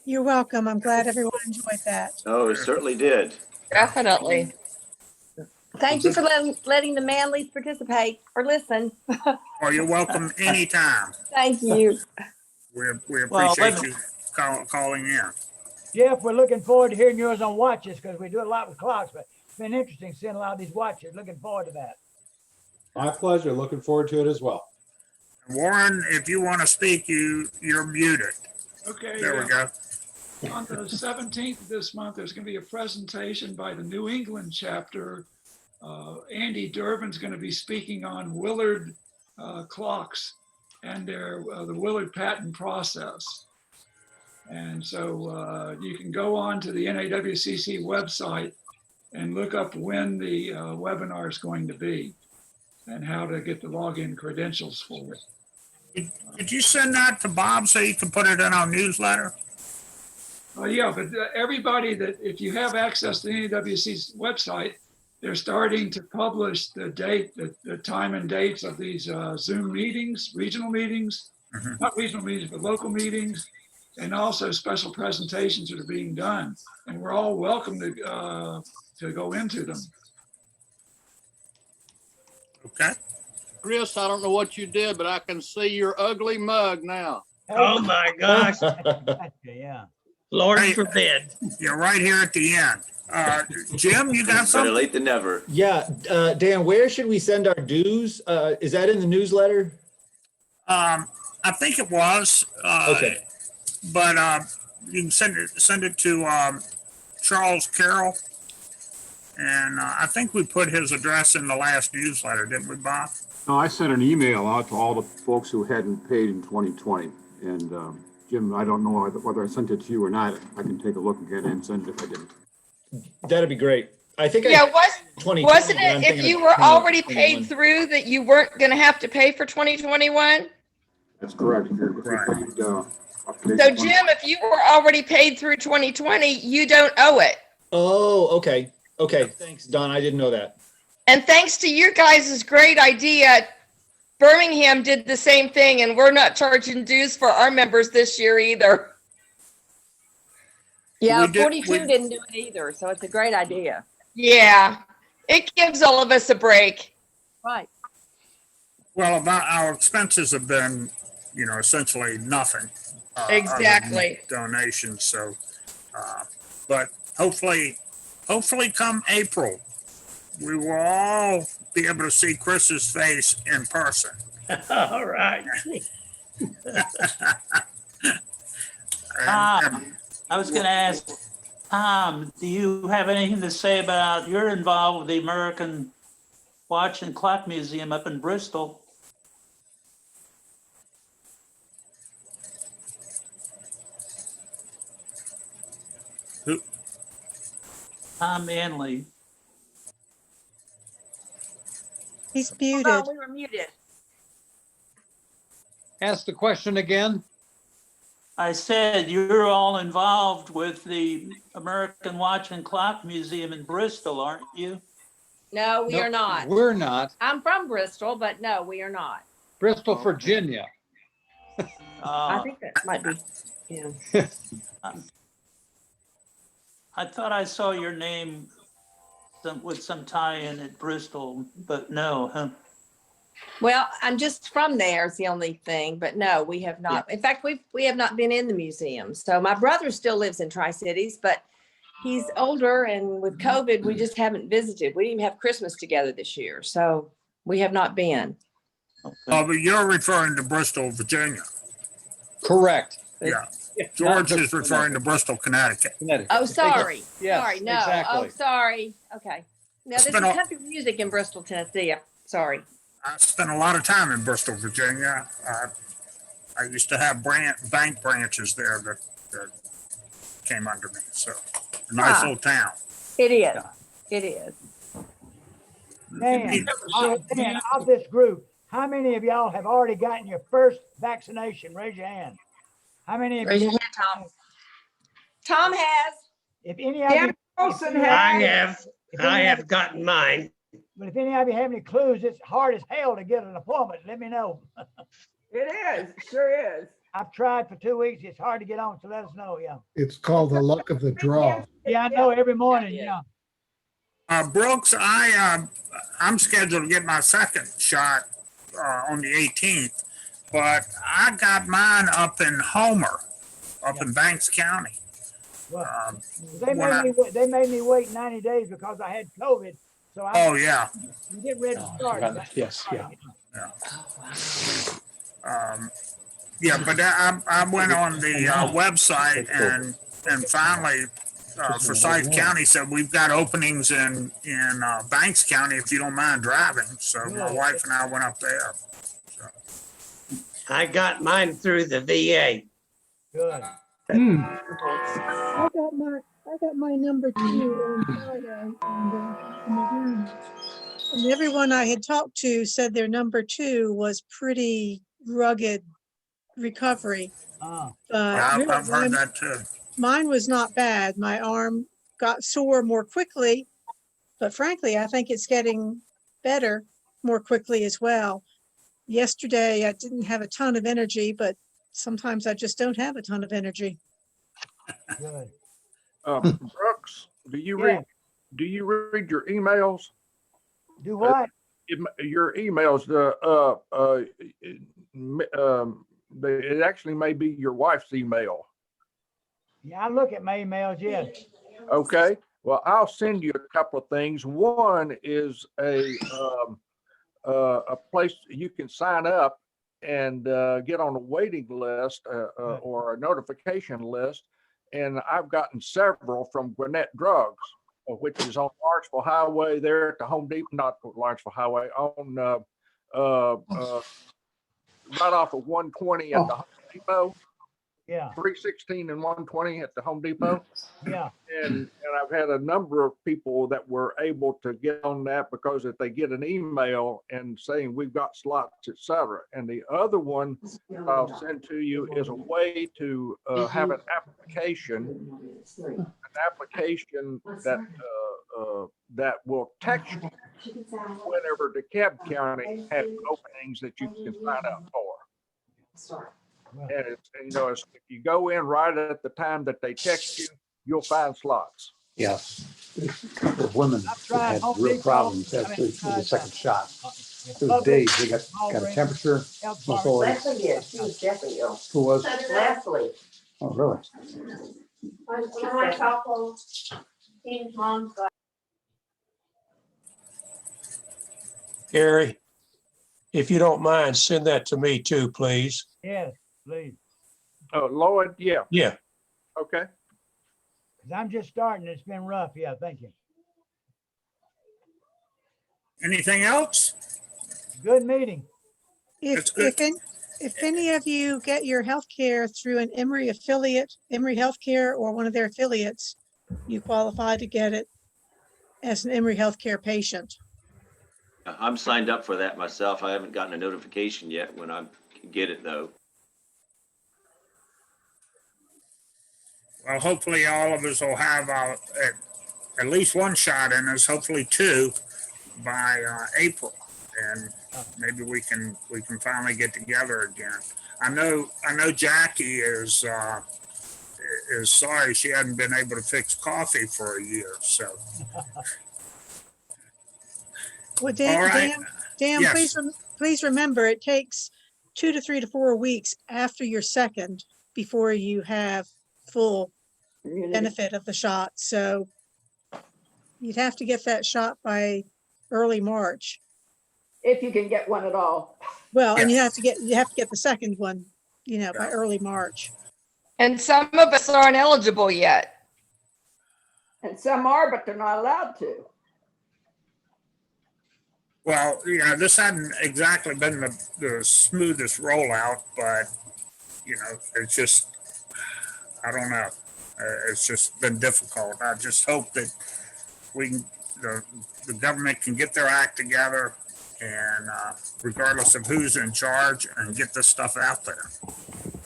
Speaker 4: You're welcome. I'm glad everyone enjoyed that.
Speaker 14: Oh, it certainly did.
Speaker 9: Definitely.
Speaker 11: Thank you for letting the Manleys participate or listen.
Speaker 2: Oh, you're welcome anytime.
Speaker 11: Thank you.
Speaker 2: We appreciate you calling in.
Speaker 7: Jeff, we're looking forward to hearing yours on watches because we do a lot with clocks, but it's been interesting seeing a lot of these watches. Looking forward to that.
Speaker 5: My pleasure. Looking forward to it as well.
Speaker 2: Warren, if you want to speak, you're muted.
Speaker 3: Okay.
Speaker 2: There we go.
Speaker 3: On the 17th of this month, there's going to be a presentation by the New England chapter. Andy Durbin's going to be speaking on Willard clocks and the Willard patent process. And so you can go on to the NAWCC website and look up when the webinar is going to be and how to get the login credentials for it.
Speaker 2: Did you send that to Bob so you can put it in our newsletter?
Speaker 3: Yeah, but everybody that, if you have access to the NAWC's website, they're starting to publish the date, the time and dates of these Zoom meetings, regional meetings, not regional meetings, but local meetings, and also special presentations that are being done. And we're all welcome to go into them.
Speaker 2: Okay.
Speaker 12: Chris, I don't know what you did, but I can see your ugly mug now.
Speaker 17: Oh my gosh,
Speaker 7: Yeah.
Speaker 17: Lord forbid.
Speaker 2: You're right here at the end. Jim, you got
Speaker 14: Better
Speaker 2: something?
Speaker 14: late than never.
Speaker 21: Yeah, Dan, where should we send our dues? Is that in the newsletter?
Speaker 2: I think it was.
Speaker 21: Okay.
Speaker 2: But you can send it to Charles Carroll. And I think we put his address in the last newsletter, didn't we, Bob?
Speaker 15: No, I sent an email out to all the folks who hadn't paid in 2020. And Jim, I don't know whether I sent it to you or not. I can take a look again and send it if I didn't.
Speaker 21: That'd be great. I think
Speaker 9: Yeah,
Speaker 21: wasn't
Speaker 9: wasn't it if you were already paid through that you weren't going to have to pay for 2021?
Speaker 15: That's correct. If you're
Speaker 2: Right.
Speaker 15: paid, up to date
Speaker 9: So
Speaker 15: with
Speaker 9: Jim, if you were already paid through 2020, you don't owe it.
Speaker 21: Oh, okay. Okay, thanks, Don. I didn't know that.
Speaker 9: And thanks to you guys' great idea, Birmingham did the same thing, and we're not charging dues for our members this year either.
Speaker 11: Yeah,
Speaker 2: We did-
Speaker 11: 42
Speaker 2: we-
Speaker 11: didn't do it either, so it's a great idea.
Speaker 9: Yeah, it gives all of us a break.
Speaker 11: Right.
Speaker 2: Well, about our expenses have been, essentially nothing. Other than
Speaker 9: Exactly.
Speaker 2: donations. So, but hopefully come April, we will all be able to see Chris's face in person.
Speaker 17: All right.
Speaker 8: Tom, I was going to ask, Tom, do you have anything to say about, you're involved with the American Watch and Clock Museum up in Bristol?
Speaker 2: Who?
Speaker 8: Tom Manley.
Speaker 4: He's
Speaker 11: Hold
Speaker 4: muted.
Speaker 11: on, we were muted.
Speaker 1: Ask the question again.
Speaker 8: I said you're all involved with the American Watch and Clock Museum in Bristol, aren't you?
Speaker 11: No, we
Speaker 1: No,
Speaker 11: are not.
Speaker 1: We're not.
Speaker 11: I'm from Bristol, but no, we are not.
Speaker 1: Bristol, Virginia.
Speaker 11: I think that might be, yeah.
Speaker 8: I thought I saw your name with some tie-in at Bristol, but no, huh?
Speaker 11: Well, I'm just from there is the only thing, but no, we have not. In fact, we have not been in the museum. So my brother still lives in Tri-Cities, but he's older, and with COVID, we just haven't visited. We didn't even have Christmas together this year, so we have not been.
Speaker 2: Oh, but you're referring to Bristol, Virginia.
Speaker 1: Correct.
Speaker 2: Yeah. George is referring to Bristol, Connecticut.
Speaker 11: Oh, sorry.
Speaker 1: Yes,
Speaker 11: Sorry, no.
Speaker 1: exactly.
Speaker 11: Oh, sorry. Okay. No, there's
Speaker 2: been
Speaker 11: some
Speaker 2: a-
Speaker 11: country music in Bristol, Tennessee. Sorry.
Speaker 2: I spent a lot of time in Bristol, Virginia. I used to have bank branches there that came under me. So nice little town.
Speaker 11: It is. It is.
Speaker 7: Dan, so Dan, of this group, how many of y'all have already gotten your first vaccination? Raise your hand. How many of
Speaker 11: Raise
Speaker 7: you?
Speaker 11: your hand, Tom. Tom has.
Speaker 7: If any of
Speaker 13: Dan
Speaker 7: you,
Speaker 13: Wilson
Speaker 17: I
Speaker 13: has.
Speaker 17: have gotten mine.
Speaker 7: but if any of you have any clues, it's hard as hell to get an appointment. Let me know.
Speaker 13: It is, sure is.
Speaker 7: I've tried for 2 weeks. It's hard to get on, so let us know. Yeah.
Speaker 6: It's called the luck of the draw.
Speaker 7: Yeah, I know every morning. Yeah.
Speaker 2: Brooks, I'm scheduled to get my second shot on the 18th, but I got mine up in Homer, in Banks County.
Speaker 7: Well,
Speaker 2: when
Speaker 7: they made me wait 90 days because I had COVID. So I
Speaker 2: Oh, yeah.
Speaker 7: get ready to start.
Speaker 1: Yes, yeah.
Speaker 2: But I went on the website and finally Forsyth County said we've got openings in Banks County if you don't mind driving. So my wife and I went up there.
Speaker 17: I got mine through the VA.
Speaker 7: Good.
Speaker 4: I got my number 2 on Friday, and everyone I had talked to said their number 2 was pretty rugged recovery.
Speaker 7: Ah.
Speaker 2: Yeah,
Speaker 4: Really,
Speaker 2: I've heard that too.
Speaker 4: mine was not bad. My arm got sore more quickly, but frankly, I think it's getting better more quickly as well. Yesterday, I didn't have a ton of energy, but sometimes I just don't have a ton of energy.
Speaker 7: Good.
Speaker 22: Brooks, do you read your emails?
Speaker 7: Do what?
Speaker 22: Your emails, it actually may be your wife's email.
Speaker 7: Yeah, I look at my emails. Yes.
Speaker 22: Okay. Well, I'll send you a couple of things. One is a place you can sign up and get on a waiting list or a notification list. And I've gotten several from Gwinnett Drugs, which is on Lawrenceville Highway there at the Home Depot, not Lawrenceville Highway, on right off of 120 at the Home Depot.
Speaker 7: Yeah,
Speaker 22: 316 and 120 at the Home Depot.
Speaker 7: yeah.
Speaker 22: And I've had a number of people that were able to get on that because if they get an email and saying we've got slots, et cetera. And the other one I'll send to you is a way to have an application that will text you whenever DeKalb County has openings that you can sign up for. And it's, and, it's, if you go in right at the time that they text you, you'll find slots.
Speaker 1: Yes. There's a couple of women
Speaker 7: I've
Speaker 1: that
Speaker 7: tried
Speaker 1: had
Speaker 7: Home
Speaker 1: real
Speaker 7: Depot.
Speaker 1: problems
Speaker 7: I
Speaker 1: after
Speaker 7: mean,
Speaker 1: the second shot.
Speaker 7: Publix,
Speaker 1: Those days, they got a
Speaker 7: Walgreens,
Speaker 1: temperature.
Speaker 7: Health
Speaker 1: Was
Speaker 7: Mart.
Speaker 1: always,
Speaker 11: Leslie did. She was definitely ill.
Speaker 1: who was?
Speaker 11: Leslie.
Speaker 1: Oh, really?
Speaker 11: My cell phone. Team's mom's got.
Speaker 16: Gary, if you don't mind, send that to me too, please.
Speaker 7: Yes, please.
Speaker 22: Lloyd, yeah.
Speaker 16: Yeah.
Speaker 22: Okay.
Speaker 7: 'Cause I'm just starting. It's been rough. Yeah, thank you.
Speaker 2: Anything else?
Speaker 7: Good meeting.
Speaker 2: That's good.
Speaker 4: If any of you get your health care through an Emory affiliate, Emory Healthcare or one of their affiliates, you qualify to get it as an Emory Healthcare patient.
Speaker 14: I'm signed up for that myself. I haven't gotten a notification yet when I get it though.
Speaker 2: Well, hopefully all of us will have at least one shot in us, hopefully two by April. And maybe we can finally get together again. I know Jackie is sorry she hadn't been able to fix coffee for a year. So,
Speaker 4: Well,
Speaker 2: all right.
Speaker 4: Dan,
Speaker 2: Yes.
Speaker 4: please remember, it takes 2 to 3 to 4 weeks after your second before you have full benefit of the shot. So you'd have to get that shot by early March.
Speaker 13: If you can get one at all.
Speaker 4: Well, and you have to get the second one, by early March.
Speaker 9: And some of us aren't eligible yet.
Speaker 13: And some are, but they're not allowed to.
Speaker 2: Well, this hadn't exactly been the smoothest rollout, but it's just, I don't know. It's just been difficult. I just hope that the government can get their act together and regardless of who's in charge and get this stuff out there.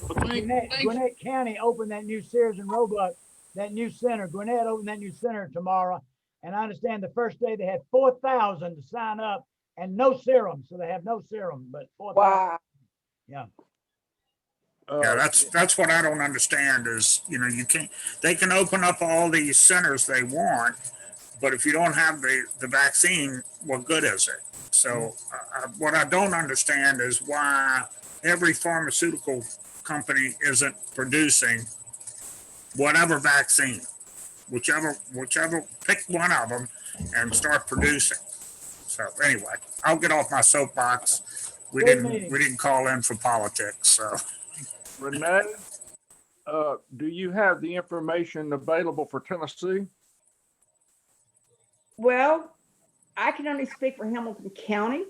Speaker 7: Gwinnett County opened that new Sears and Roebuck, that new center. Gwinnett opened that new center tomorrow. And I understand the first day they had 4,000 to sign up and no serum. So they have no serum, but 4,000.
Speaker 13: Wow.
Speaker 7: Yeah.
Speaker 2: Yeah, that's what I don't understand is, they can open up all these centers they want, but if you don't have the vaccine, what good is it? So what I don't understand is why every pharmaceutical company isn't producing whatever vaccine, whichever, pick one of them and start producing. So anyway, I'll get off my soapbox. We didn't call in for politics, so.
Speaker 22: Renee, do you have the information available for Tennessee?
Speaker 13: Well, I can only speak for Hamilton County.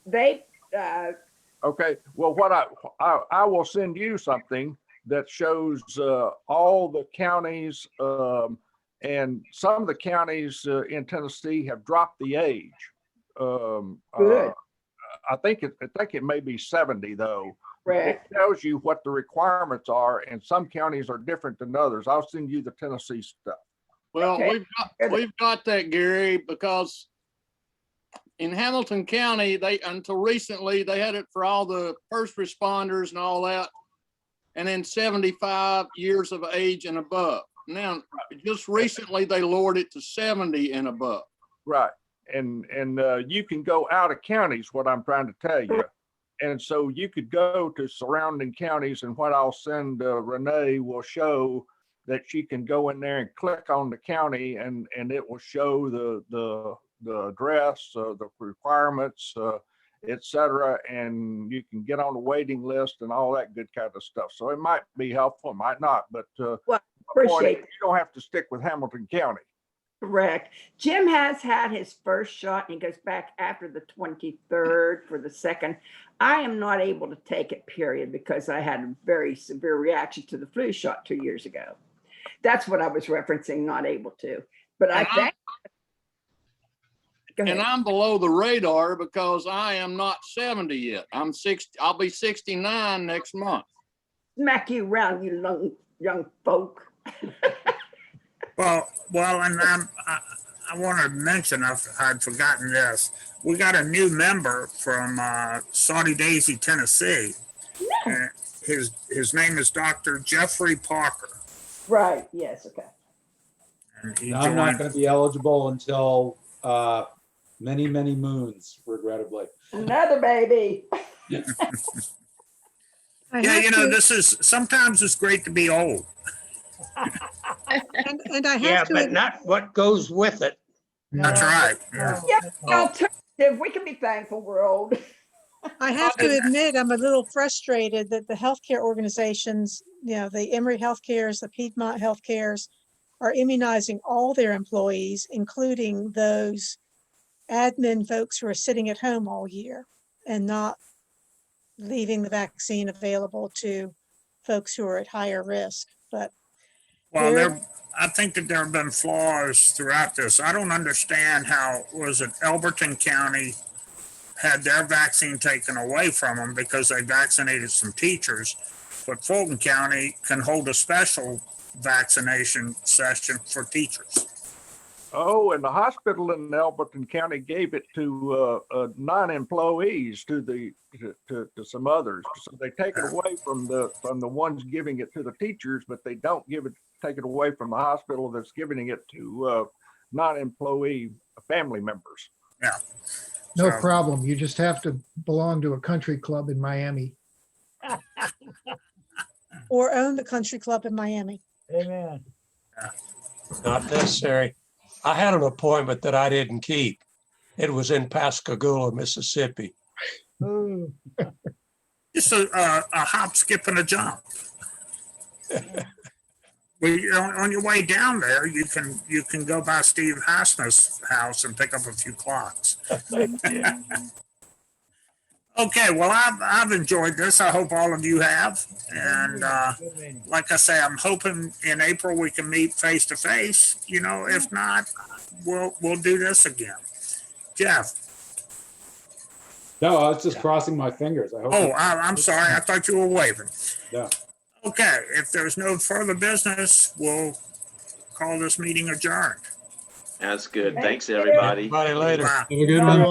Speaker 13: They,
Speaker 22: Okay, well, what I will send you something that shows all the counties, and some of the counties in Tennessee have dropped the age.
Speaker 13: Good.
Speaker 22: I think it may be 70 though.
Speaker 13: Right.
Speaker 22: It tells you what the requirements are, and some counties are different than others. I'll send you the Tennessee stuff.
Speaker 12: Well,
Speaker 13: Okay.
Speaker 12: we've got that, Gary, because in Hamilton County, until recently, they had it for all the first responders and all that, and then 75 years of age and above. Now, just recently, they lowered it to 70 and above.
Speaker 22: Right. And you can go out of counties, what I'm trying to tell you. And so you could go to surrounding counties, and what I'll send Renee will show that she can go in there and click on the county, and it will show the address, the requirements, et cetera, and you can get on the waiting list and all that good kind of stuff. So it might be helpful, it might not, but
Speaker 13: well,
Speaker 22: my point is,
Speaker 13: appreciate it.
Speaker 22: you don't have to stick with Hamilton County.
Speaker 13: correct. Jim has had his first shot and he goes back after the 23rd for the second. I am not able to take it, period, because I had a very severe reaction to the flu shot 2 years ago. That's what I was referencing, not able to. But I think.
Speaker 12: And I'm below the radar because I am not 70 yet. I'm 60. I'll be 69 next month.
Speaker 13: Smack you around, you young folk.
Speaker 2: Well, and I want to mention, I'd forgotten this. We got a new member from Saudi Daisy, Tennessee.
Speaker 13: No.
Speaker 2: His name is Dr. Jeffrey Parker.
Speaker 13: Right. Yes. Okay.
Speaker 2: And
Speaker 5: I'm not going to be eligible until many, many moons, regrettably.
Speaker 13: Another baby.
Speaker 2: Yeah, you know, sometimes it's great to be old.
Speaker 4: And I have
Speaker 17: Yeah,
Speaker 4: to.
Speaker 17: but not what goes with it.
Speaker 2: That's right. Yeah.
Speaker 13: Yeah. Alternative. We can be thankful we're old.
Speaker 4: I have to admit, I'm a little frustrated that the healthcare organizations, you know, the Emory Healthcares, the Piedmont Healthcares, are immunizing all their employees, including those admin folks who are sitting at home all year and not leaving the vaccine available to folks who are at higher risk. But
Speaker 2: well, I think that there have been flaws throughout this. I don't understand how, was it Elberton County had their vaccine taken away from them because they vaccinated some teachers, but Fulton County can hold a special vaccination session for teachers.
Speaker 22: Oh, and the hospital in Elberton County gave it to non-employees to some others. So they take it away from the ones giving it to the teachers, but they don't take it away from the hospital that's giving it to non-employee family members.
Speaker 2: Yeah.
Speaker 6: No problem. You just have to belong to a country club in Miami.
Speaker 4: or own the country club in Miami.
Speaker 7: Amen.
Speaker 16: Not necessary. I had an appointment that I didn't keep. It was in Pascagoula, Mississippi.
Speaker 2: Just a hop, skip, and a jump. On your way down there, you can go by Steve Hasna's house and pick up a few clocks. Okay, well, I've enjoyed this. I hope all of you have. And like I say, I'm hoping in April we can meet face to face. You know, if not, we'll do this again. Jeff.
Speaker 5: No, I was just crossing my fingers. I hope.
Speaker 2: Oh, I'm sorry. I thought you were waving.
Speaker 5: Yeah.
Speaker 2: Okay, if there's no further business, we'll call this meeting adjourned.
Speaker 14: That's good. Thanks, everybody.
Speaker 16: Bye later.
Speaker 2: Bye.
Speaker 20: Have a good one.